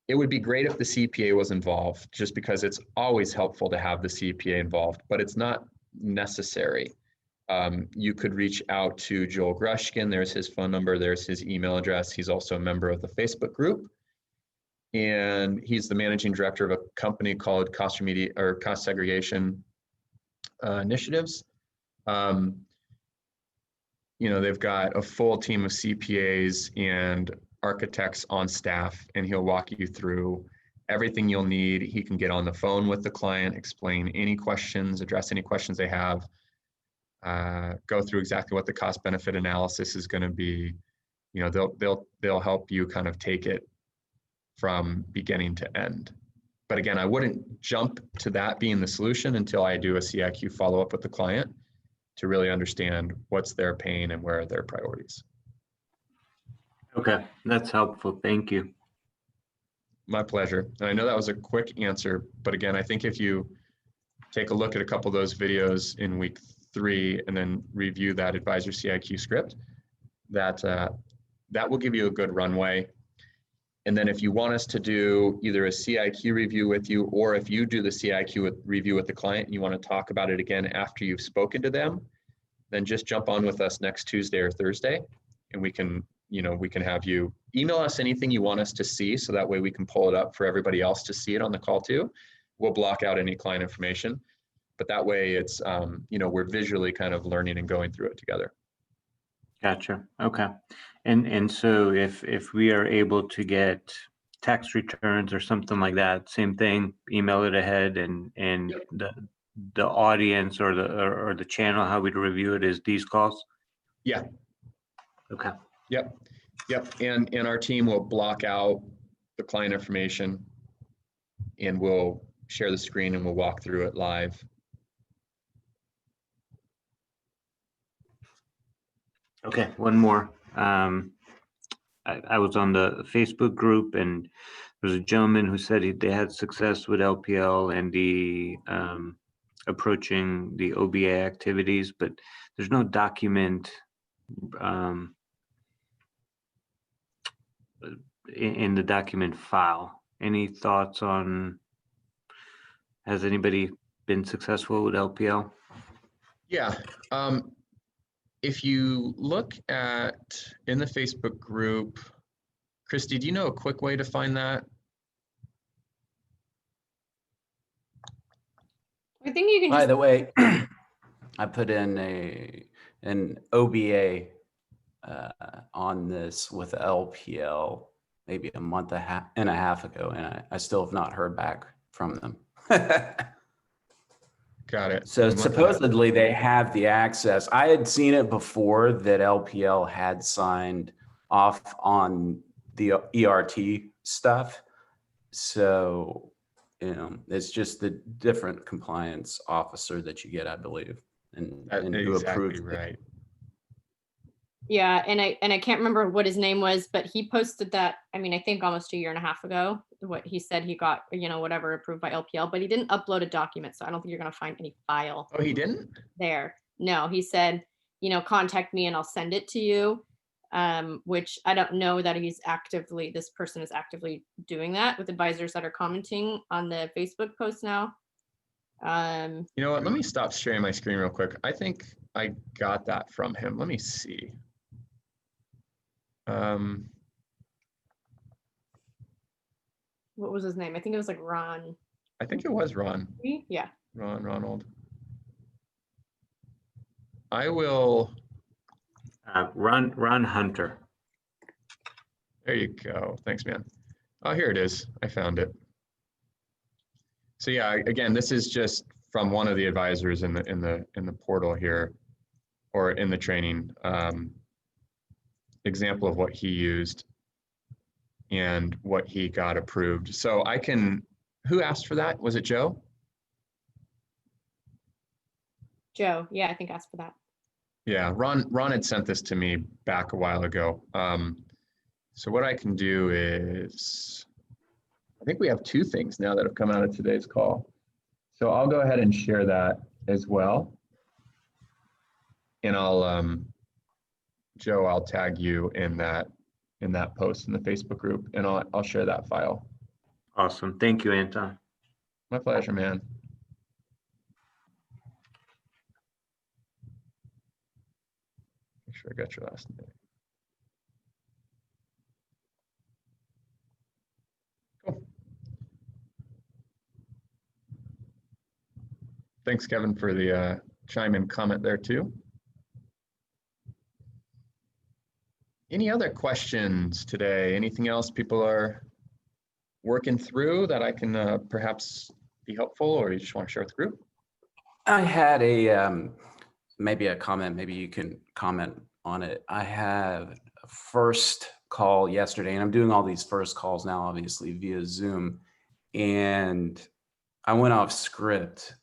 it would be great if the CPA was involved, just because it's always helpful to have the CPA involved, but it's not necessary. You could reach out to Joel Grushkin. There's his phone number. There's his email address. He's also a member of the Facebook group. And he's the managing director of a company called Cost Segregation Initiatives. You know, they've got a full team of CPAs and architects on staff, and he'll walk you through everything you'll need. He can get on the phone with the client, explain any questions, address any questions they have, go through exactly what the cost benefit analysis is going to be. You know, they'll help you kind of take it from beginning to end. But again, I wouldn't jump to that being the solution until I do a CIQ follow-up with the client to really understand what's their pain and where are their priorities. Okay, that's helpful. Thank you. My pleasure. And I know that was a quick answer, but again, I think if you take a look at a couple of those videos in week 3 and then review that advisor CIQ script, that will give you a good runway. And then if you want us to do either a CIQ review with you, or if you do the CIQ review with the client and you want to talk about it again after you've spoken to them, then just jump on with us next Tuesday or Thursday, and we can have you email us anything you want us to see, so that way we can pull it up for everybody else to see it on the call too. We'll block out any client information, but that way it's, we're visually kind of learning and going through it together. Gotcha. Okay. And so if we are able to get tax returns or something like that, same thing, email it ahead, and yep. the audience or the channel, how we'd review it is these calls? Yeah. Okay. Yep. And our team will block out the client information, and we'll share the screen and we'll walk through it live. Okay, one more. I was on the Facebook group, and there was a gentleman who said they had success with LPL and the approaching the OBA activities, but there's no document in the document file. Any thoughts on, has anybody been successful with LPL? Yeah. If you look at in the Facebook group, Christy, do you know a quick way to find that? I think you can just— By the way, I put in an OBA on this with LPL maybe a month and a half ago, and I still have not heard back from them. Got it. So supposedly they have the access. I had seen it before that LPL had signed off on the ERT stuff. So, it's just the different compliance officer that you get, I believe, and who approves it. Right. Yeah, and I can't remember what his name was, but he posted that, I mean, I think almost a year and a half ago, what he said he got, whatever approved by LPL, but he didn't upload a document. So I don't think you're going to find any file. Oh, he didn't? There. No, he said, contact me and I'll send it to you. Which I don't know that this person is actively doing that with advisors that are commenting on the Facebook post now. You know what? Let me stop sharing my screen real quick. I think I got that from him. Let me see. What was his name? I think it was like Ron. I think it was Ron. Yeah. Ronald. I will. Ron Hunter. There you go. Thanks, man. Oh, here it is. I found it. So yeah, again, this is just from one of the advisors in the portal here, or in the training. Example of what he used and what he got approved. So I can. Who asked for that? Was it Joe? Joe. Yeah, I think asked for that. Yeah, Ron had sent this to me back a while ago. So what I can do is, I think we have two things now that have come out of today's call. So I'll go ahead and share that as well. And Joe, I'll tag you in that post in the Facebook group, and I'll share that file. Awesome. Thank you, Anton. My pleasure, man. Make sure I got your last name. Cool. Thanks, Kevin, for the chime in comment there too. Any other questions today? Anything else people are working through that I can perhaps be helpful, or you just want to share with the group? I had a maybe a comment, maybe you can comment on it. I had a first call yesterday, and I'm doing all these first calls now, obviously via Zoom, and I went off script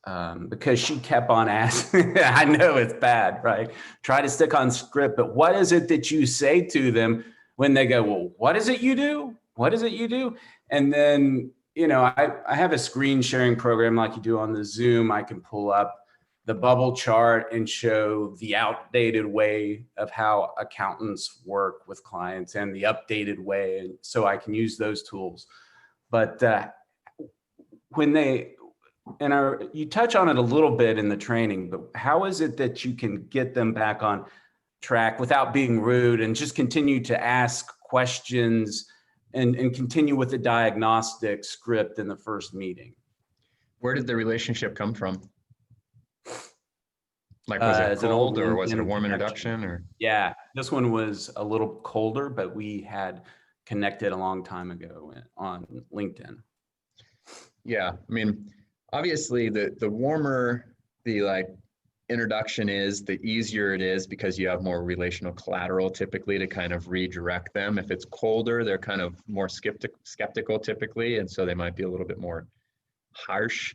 because she kept on asking. I know it's bad, right? Try to stick on script, but what is it that you say to them when they go, well, what is it you do? What is it you do? And then, I have a screen sharing program like you do on the Zoom. I can pull up the bubble chart and show the outdated way of how accountants work with clients and the updated way. And so I can use those tools. But you touch on it a little bit in the training, but how is it that you can get them back on track without being rude and just continue to ask questions and continue with the diagnostic script in the first meeting? Where did the relationship come from? Like, was it cold, or was it a warm introduction, or? Yeah, this one was a little colder, but we had connected a long time ago on LinkedIn. Yeah, I mean, obviously the warmer the introduction is, the easier it is, because you have more relational collateral typically to kind of redirect them. If it's colder, they're kind of more skeptical typically, and so they might be a little bit more harsh.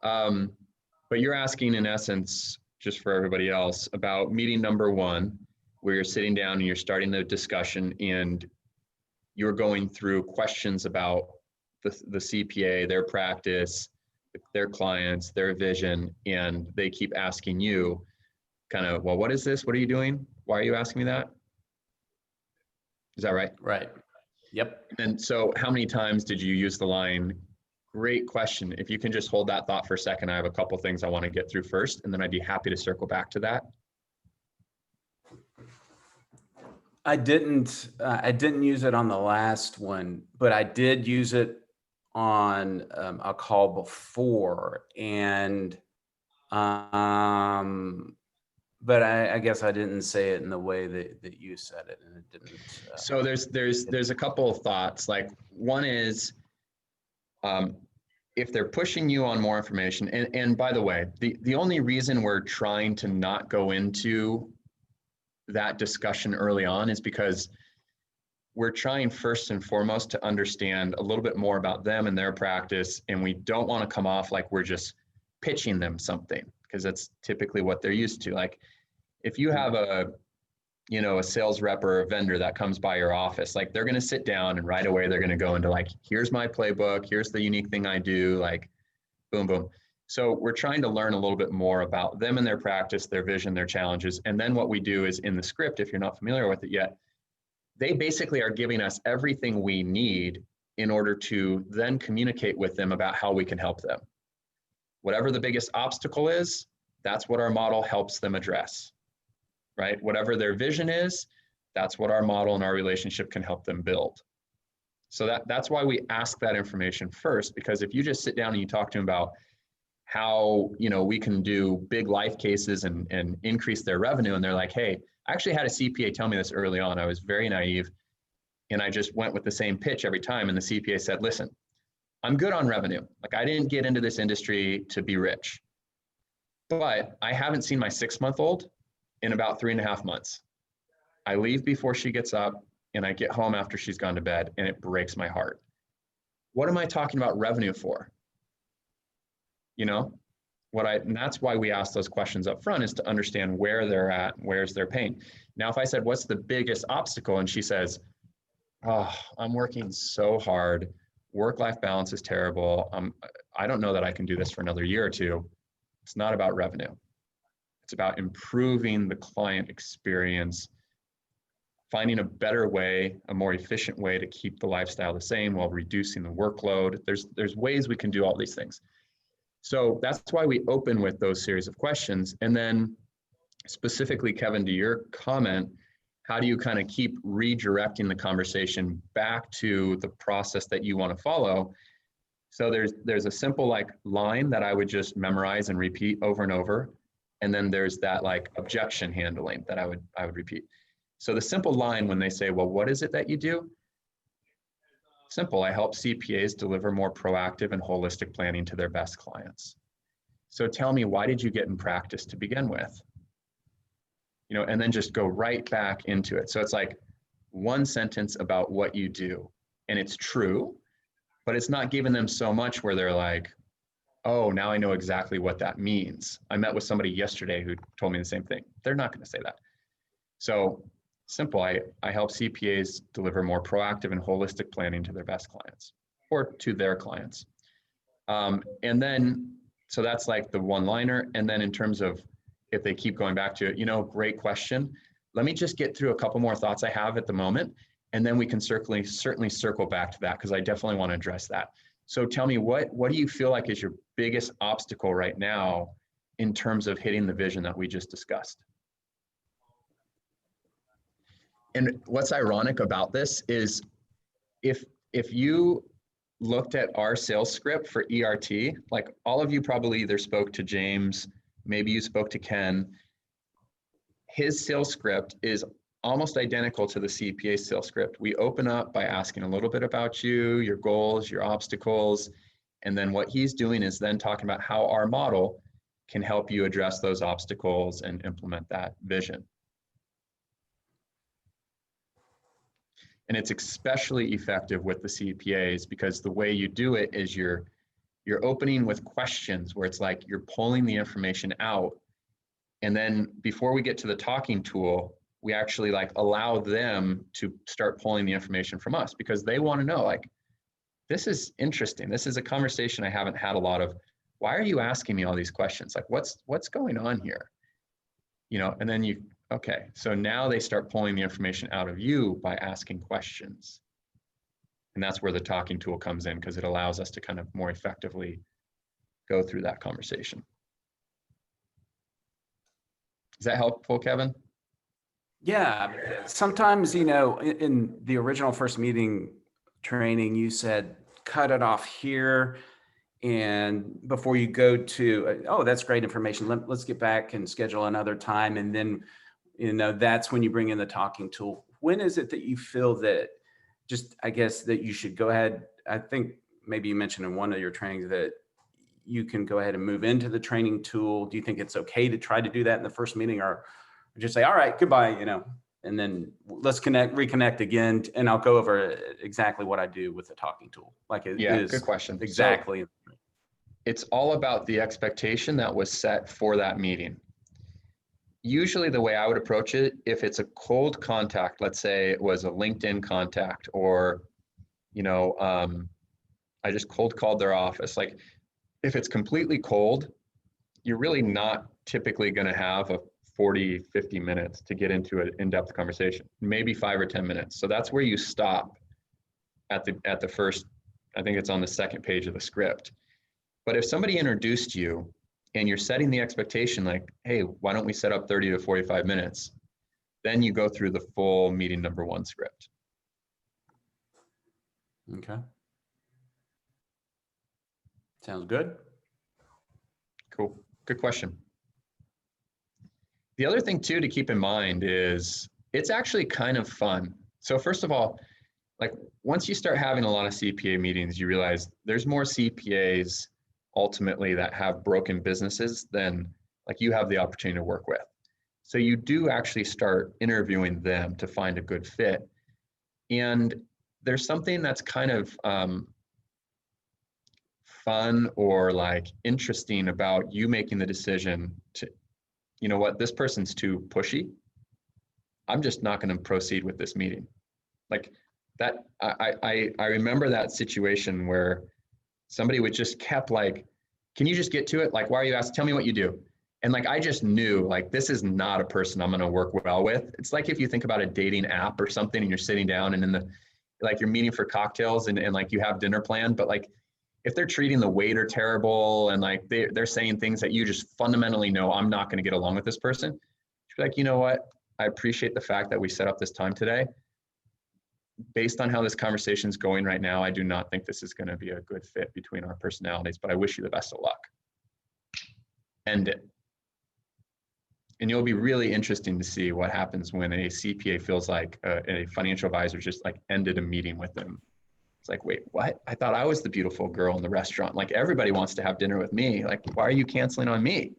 But you're asking, in essence, just for everybody else, about meeting number one, where you're sitting down and you're starting the discussion, and you're going through questions about the CPA, their practice, their clients, their vision, and they keep asking you kind of, well, what is this? What are you doing? Why are you asking me that? Is that right? Right. Yep. And so how many times did you use the line, great question? If you can just hold that thought for a second, I have a couple things I want to get through first, and then I'd be happy to circle back to that. I didn't use it on the last one, but I did use it on a call before, and but I guess I didn't say it in the way that you said it, and it didn't. So there's a couple of thoughts. Like, one is, if they're pushing you on more information, and by the way, the only reason we're trying to not go into that discussion early on is because we're trying first and foremost to understand a little bit more about them and their practice. And we don't want to come off like we're just pitching them something, because that's typically what they're used to. Like if you have a sales rep or a vendor that comes by your office, like they're going to sit down and right away they're going to go into like, here's my playbook, here's the unique thing I do, like boom, boom. So we're trying to learn a little bit more about them and their practice, their vision, their challenges. And then what we do is in the script, if you're not familiar with it yet, they basically are giving us everything we need in order to then communicate with them about how we can help them. Whatever the biggest obstacle is, that's what our model helps them address, right? Whatever their vision is, that's what our model and our relationship can help them build. So that's why we ask that information first, because if you just sit down and you talk to them about how we can do big life cases and increase their revenue, and they're like, hey, I actually had a CPA tell me this early on. I was very naive and I just went with the same pitch every time. And the CPA said, listen, I'm good on revenue. Like I didn't get into this industry to be rich, but I haven't seen my 6-month-old in about 3.5 months. I leave before she gets up and I get home after she's gone to bed, and it breaks my heart. What am I talking about revenue for? And that's why we ask those questions up front, is to understand where they're at, where's their pain. Now, if I said, what's the biggest obstacle? And she says, oh, I'm working so hard. Work-life balance is terrible. I don't know that I can do this for another year or two. It's not about revenue. It's about improving the client experience, finding a better way, a more efficient way to keep the lifestyle the same while reducing the workload. There's ways we can do all these things. So that's why we open with those series of questions. And then specifically, Kevin, to your comment, how do you kind of keep redirecting the conversation back to the process that you want to follow? So there's a simple like line that I would just memorize and repeat over and over. And then there's that like objection handling that I would repeat. So the simple line when they say, well, what is it that you do? Simple, I help CPAs deliver more proactive and holistic planning to their best clients. So tell me, why did you get in practice to begin with? And then just go right back into it. So it's like one sentence about what you do, and it's true, but it's not giving them so much where they're like, oh, now I know exactly what that means. I met with somebody yesterday who told me the same thing. They're not going to say that. So simple, I help CPAs deliver more proactive and holistic planning to their best clients or to their clients. And then, so that's like the one-liner. And then in terms of if they keep going back to it, great question. Let me just get through a couple more thoughts I have at the moment, and then we can certainly circle back to that, because I definitely want to address that. So tell me, what do you feel like is your biggest obstacle right now in terms of hitting the vision that we just discussed? And what's ironic about this is if you looked at our sales script for ERT, like all of you probably either spoke to James, maybe you spoke to Ken. His sales script is almost identical to the CPA sales script. We open up by asking a little bit about you, your goals, your obstacles, and then what he's doing is then talking about how our model can help you address those obstacles and implement that vision. And it's especially effective with the CPAs, because the way you do it is you're opening with questions where it's like you're pulling the information out. And then before we get to the talking tool, we actually like allow them to start pulling the information from us, because they want to know, like, this is interesting. This is a conversation I haven't had a lot of. Why are you asking me all these questions? Like, what's going on here? And then okay, so now they start pulling the information out of you by asking questions. And that's where the talking tool comes in, because it allows us to kind of more effectively go through that conversation. Is that helpful, Kevin? Yeah, sometimes, in the original first meeting training, you said, cut it off here. And before you go to, oh, that's great information. Let's get back and schedule another time. And then, that's when you bring in the talking tool. When is it that you feel that that you should go ahead? I think maybe you mentioned in one of your trainings that you can go ahead and move into the training tool. Do you think it's okay to try to do that in the first meeting, or just say, all right, goodbye, and then let's reconnect again, and I'll go over exactly what I do with the talking tool. Like it is good question. exactly. So it's all about the expectation that was set for that meeting. Usually the way I would approach it, if it's a cold contact, let's say it was a LinkedIn contact, or, I just cold called their office. Like if it's completely cold, you're really not typically going to have a 40, 50 minutes to get into an in-depth conversation, maybe 5 or 10 minutes. So that's where you stop at the first, I think it's on the second page of the script. But if somebody introduced you and you're setting the expectation like, hey, why don't we set up 30 to 45 minutes? Then you go through the full meeting number 1 script. Okay. Sounds good. Cool. Good question. The other thing too to keep in mind is it's actually kind of fun. So first of all, like once you start having a lot of CPA meetings, you realize there's more CPAs ultimately that have broken businesses than like you have the opportunity to work with. So you do actually start interviewing them to find a good fit. And there's something that's kind of fun or like interesting about you making the decision to, you know what, this person's too pushy. I'm just not going to proceed with this meeting. Like that, I remember that situation where somebody would just kept like, can you just get to it? Like, why are you asking? Tell me what you do. And like, I just knew like, this is not a person I'm going to work well with. It's like, if you think about a dating app or something and you're sitting down and like you're meeting for cocktails and like you have dinner planned, but like, if they're treating the waiter terrible and like they're saying things that you just fundamentally know I'm not going to get along with this person, you're like, you know what? I appreciate the fact that we set up this time today. Based on how this conversation is going right now, I do not think this is going to be a good fit between our personalities, but I wish you the best of luck. End it. And you'll be really interesting to see what happens when a CPA feels like a financial advisor just like ended a meeting with them. It's like, wait, what? I thought I was the beautiful girl in the restaurant. Like everybody wants to have dinner with me. Like, why are you canceling on me?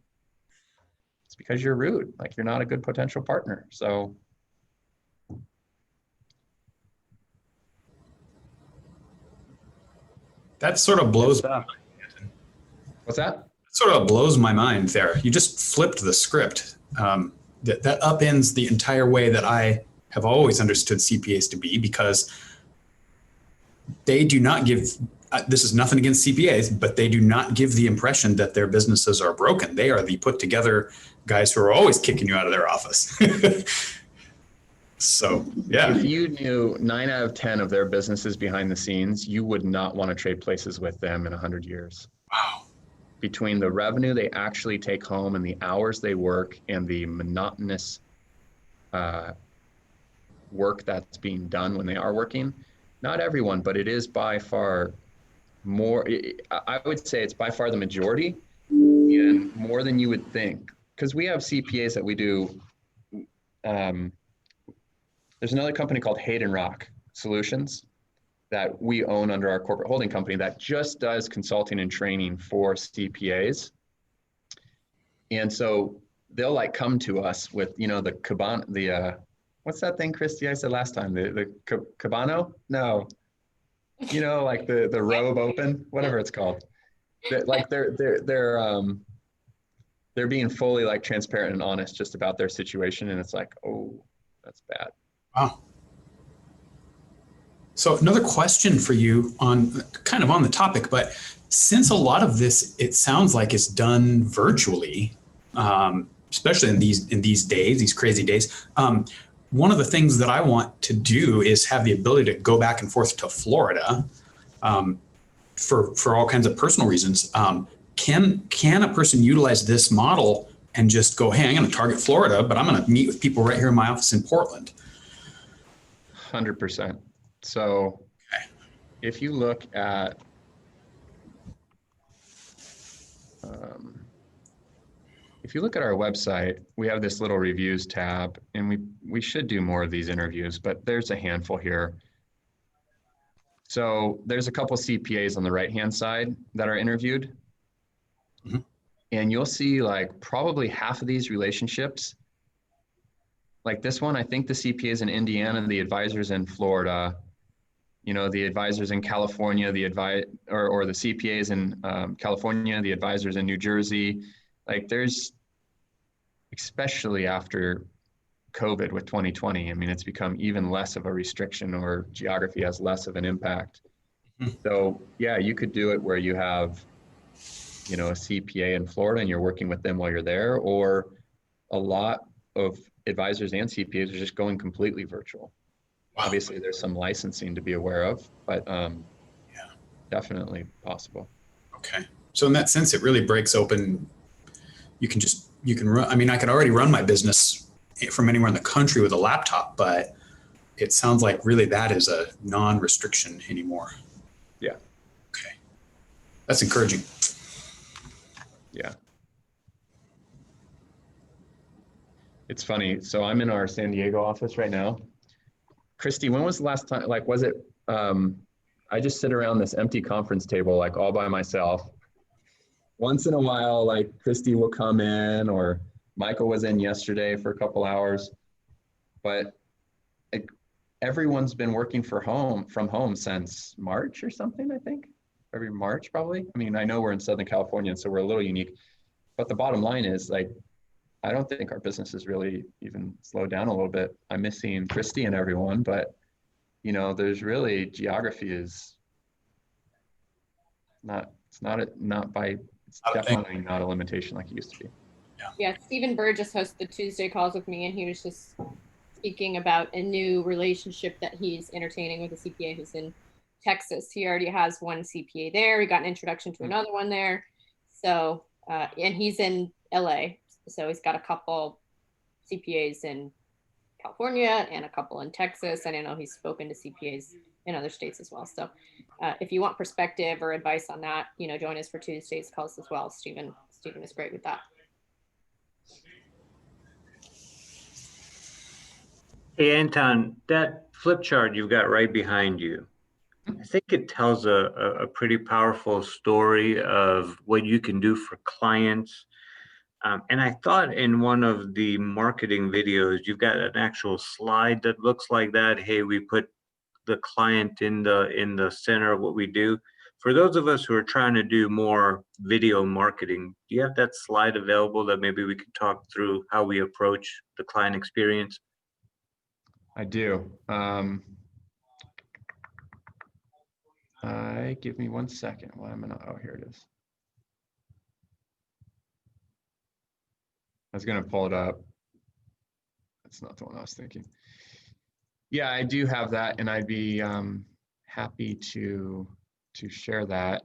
It's because you're rude. Like you're not a good potential partner. So. That sort of blows. What's that? Sort of blows my mind there. You just flipped the script. That upends the entire way that I have always understood CPAs to be, because they do not give, this is nothing against CPAs, but they do not give the impression that their businesses are broken. They are the put together guys who are always kicking you out of their office. So, yeah. If you knew 9 out of 10 of their businesses behind the scenes, you would not want to trade places with them in 100 years. Wow. Between the revenue they actually take home and the hours they work and the monotonous work that's being done when they are working, not everyone, but it is by far more, I would say it's by far the majority and more than you would think. Because we have CPAs that we do, there's another company called Hayden Rock Solutions that we own under our corporate holding company that just does consulting and training for CPAs. And so they'll like come to us with, the Cabana, what's that thing, Christy, I said last time, the Cabano? No, like the robe open, whatever it's called. Like they're being fully like transparent and honest just about their situation. And it's like, oh, that's bad. Wow. So another question for you on kind of on the topic, but since a lot of this, it sounds like it's done virtually, especially in these days, these crazy days. One of the things that I want to do is have the ability to go back and forth to Florida for all kinds of personal reasons. Can a person utilize this model and just go, hey, I'm going to target Florida, but I'm going to meet with people right here in my office in Portland? 100%. So if you look at, our website, we have this little reviews tab, and we should do more of these interviews, but there's a handful here. So there's a couple CPAs on the right-hand side that are interviewed. Mm-hmm. And you'll see like probably half of these relationships, like this one, I think the CPAs in Indiana, the advisors in Florida, you know, the advisors in California, or the CPAs in California, the advisors in New Jersey. Like there's, especially after COVID with 2020, I mean, it's become even less of a restriction, or geography has less of an impact. So yeah, you could do it where you have, you know, a CPA in Florida and you're working with them while you're there, or a lot of advisors and CPAs are just going completely virtual. Wow. Obviously there's some licensing to be aware of, but yeah, definitely possible. Okay. So in that sense, it really breaks open. You can run, I mean, I can already run my business from anywhere in the country with a laptop, but it sounds like really that is a non-restriction anymore. Yeah. Okay. That's encouraging. Yeah. It's funny. So I'm in our San Diego office right now. Christy, when was the last time, like, was it, I just sit around this empty conference table, like all by myself. Once in a while, like Christy will come in, or Michael was in yesterday for a couple hours, but everyone's been working from home since March or something, I think. Every March, probably. I mean, I know we're in Southern California, so we're a little unique, but the bottom line is, like, I don't think our business has really even slowed down a little bit. I'm missing Christy and everyone, but you know, there's really, geography is it's definitely not a limitation like it used to be. Yeah, Stephen Burgess hosts the Tuesday calls with me, and he was just speaking about a new relationship that he's entertaining with a CPA who's in Texas. He already has one CPA there. He got an introduction to another one there. So, and he's in LA. So he's got a couple CPAs in California and a couple in Texas. And I know he's spoken to CPAs in other states as well. So if you want perspective or advice on that, you know, join us for Tuesday's calls as well. Stephen is great with that. Hey, Anton, that flip chart you've got right behind you, I think it tells a pretty powerful story of what you can do for clients. And I thought in one of the marketing videos, you've got an actual slide that looks like that. Hey, we put the client in the center of what we do. For those of us who are trying to do more video marketing, do you have that slide available that maybe we could talk through how we approach the client experience? I do. Give me 1 second. Why am I not? Oh, here it is. I was going to pull it up. That's not the one I was thinking. Yeah, I do have that, and I'd be happy to share that.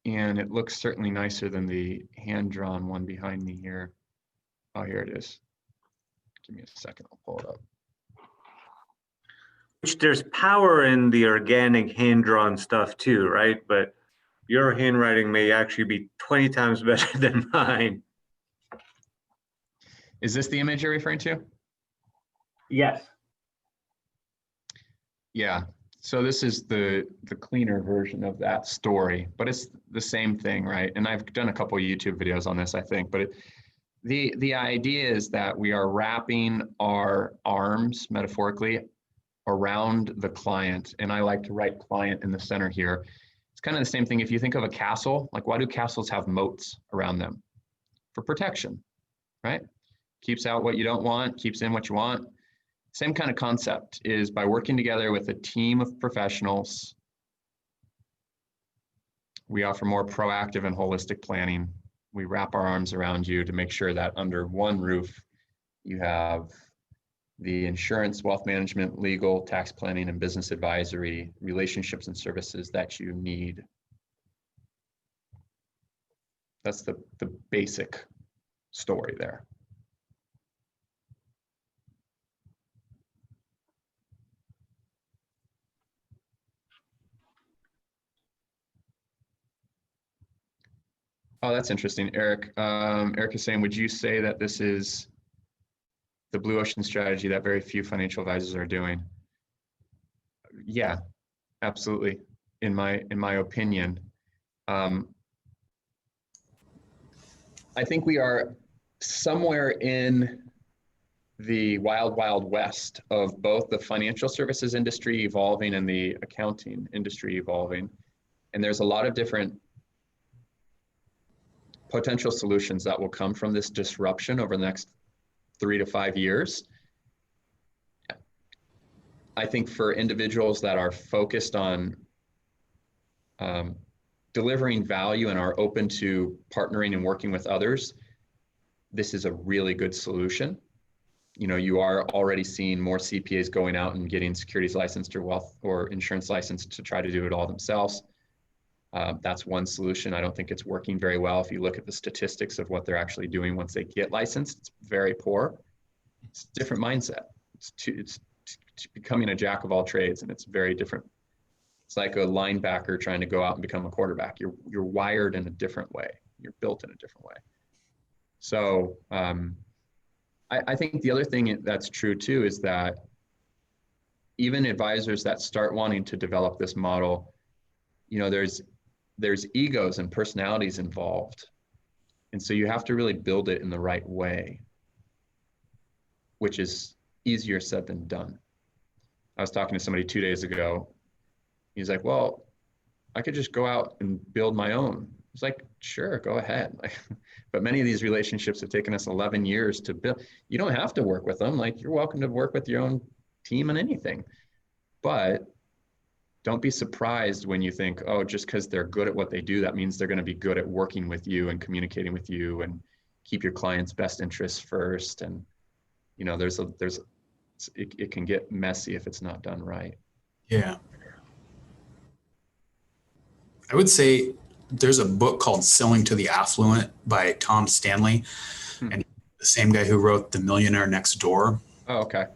And it looks certainly nicer than the hand-drawn one behind me here. Oh, here it is. Give me a second. I'll pull it up. Which there's power in the organic hand-drawn stuff too, right? But your handwriting may actually be 20 times better than mine. Is this the image you're referring to? Yes. Yeah. So this is the cleaner version of that story, but it's the same thing, right? And I've done a couple of YouTube videos on this, I think, but the idea is that we are wrapping our arms, metaphorically, around the client. And I like to write client in the center here. It's kind of the same thing. If you think of a castle, like, why do castles have moats around them? For protection, right? Keeps out what you don't want, keeps in what you want. Same kind of concept is by working together with a team of professionals, we offer more proactive and holistic planning. We wrap our arms around you to make sure that under one roof, you have the insurance, wealth management, legal, tax planning, and business advisory, relationships and services that you need. That's the basic story there. Oh, that's interesting, Eric. Eric is saying, would you say that this is the blue ocean strategy that very few financial advisors are doing? Yeah, absolutely. In my opinion, I think we are somewhere in the wild, wild west of both the financial services industry evolving and the accounting industry evolving. And there's a lot of different potential solutions that will come from this disruption over the next 3 to 5 years. I think for individuals that are focused on delivering value and are open to partnering and working with others, this is a really good solution. You know, you are already seeing more CPAs going out and getting securities licensed or wealth or insurance licensed to try to do it all themselves. That's one solution. I don't think it's working very well. If you look at the statistics of what they're actually doing once they get licensed, it's very poor. It's a different mindset. It's becoming a jack of all trades, and it's very different. It's like a linebacker trying to go out and become a quarterback. You're wired in a different way. You're built in a different way. So I think the other thing that's true too is that even advisors that start wanting to develop this model, you know, there's egos and personalities involved. And so you have to really build it in the right way, which is easier said than done. I was talking to somebody 2 days ago. He's like, well, I could just go out and build my own. It's like, sure, go ahead. But many of these relationships have taken us 11 years to build. You don't have to work with them. Like, you're welcome to work with your own team on anything. But don't be surprised when you think, oh, just because they're good at what they do, that means they're going to be good at working with you and communicating with you and keep your client's best interests first. And, you know, it can get messy if it's not done right. Yeah. I would say there's a book called Selling to the Affluent by Tom Stanley, and the same guy who wrote The Millionaire Next Door. Oh, okay.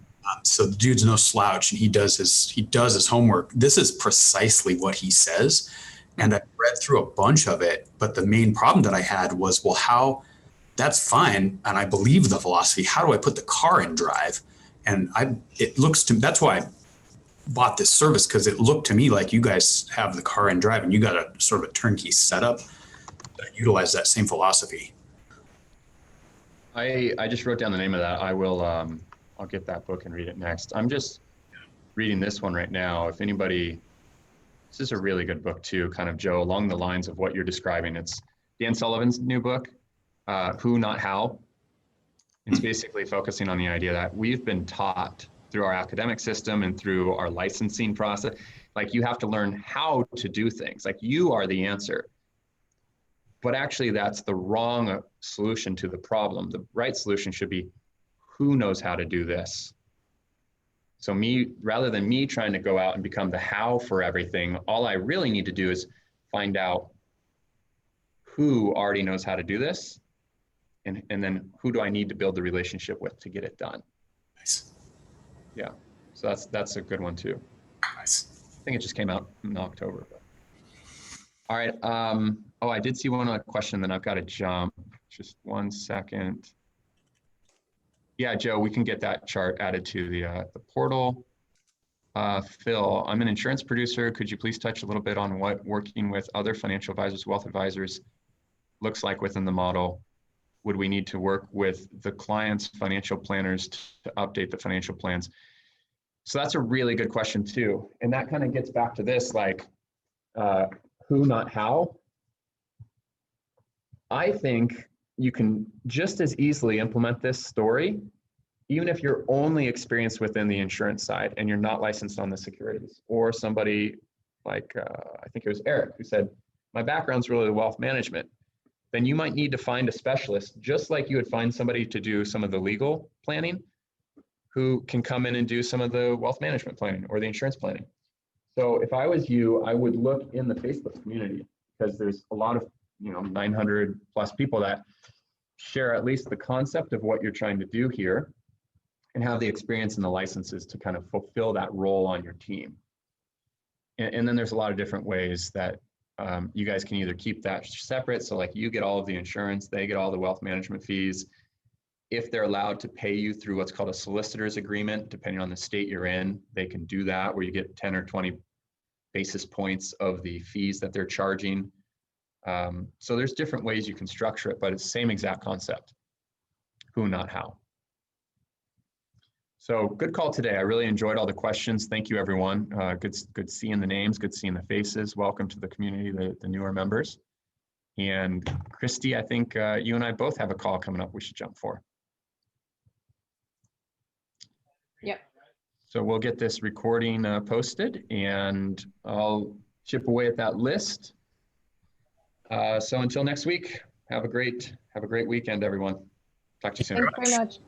So the dude's no slouch, and he does his homework. This is precisely what he says, and I read through a bunch of it. But the main problem that I had was, well, how? That's fine, and I believe the philosophy. How do I put the car in drive? And that's why I bought this service, because it looked to me like you guys have the car in drive and you got a sort of a turnkey setup that utilize that same philosophy. I just wrote down the name of that. I'll get that book and read it next. I'm just reading this one right now. If anybody, this is a really good book too, kind of, Joe, along the lines of what you're describing. It's Dan Sullivan's new book, Who Not How. It's basically focusing on the idea that we've been taught through our academic system and through our licensing process, like, you have to learn how to do things. Like, you are the answer. But actually, that's the wrong solution to the problem. The right solution should be, who knows how to do this? So rather than me trying to go out and become the how for everything, all I really need to do is find out who already knows how to do this, and then who do I need to build the relationship with to get it done. Nice. Yeah, so that's a good one too. Nice. I think it just came out in October. But. All right. Oh, I did see one other question, then I've got to jump. Just 1 second. Yeah, Joe, we can get that chart added to the portal. Phil, I'm an insurance producer. Could you please touch a little bit on what working with other financial advisors, wealth advisors, looks like within the model? Would we need to work with the client's financial planners to update the financial plans? So that's a really good question too. And that kind of gets back to this, like, who, not how. I think you can just as easily implement this story, even if you're only experienced within the insurance side and you're not licensed on the securities. Or somebody like, I think it was Eric, who said, my background's really wealth management. Then you might need to find a specialist, just like you would find somebody to do some of the legal planning, who can come in and do some of the wealth management planning or the insurance planning. So if I was you, I would look in the Facebook community, because there's a lot of, 900 plus people that share at least the concept of what you're trying to do here and have the experience and the licenses to kind of fulfill that role on your team. And then there's a lot of different ways that you guys can either keep that separate. So like, you get all of the insurance, they get all the wealth management fees. If they're allowed to pay you through what's called a solicitor's agreement, depending on the state you're in, they can do that, where you get 10 or 20 basis points of the fees that they're charging. So there's different ways you can structure it, but it's the same exact concept. Who, not how. So good call today. I really enjoyed all the questions. Thank you, everyone. Good seeing the names, good seeing the faces. Welcome to the community, the newer members. And Christy, I think you and I both have a call coming up we should jump for. Yep. So we'll get this recording posted, and I'll chip away at that list. So until next week, have a great weekend, everyone. Talk to you soon. Thanks very much.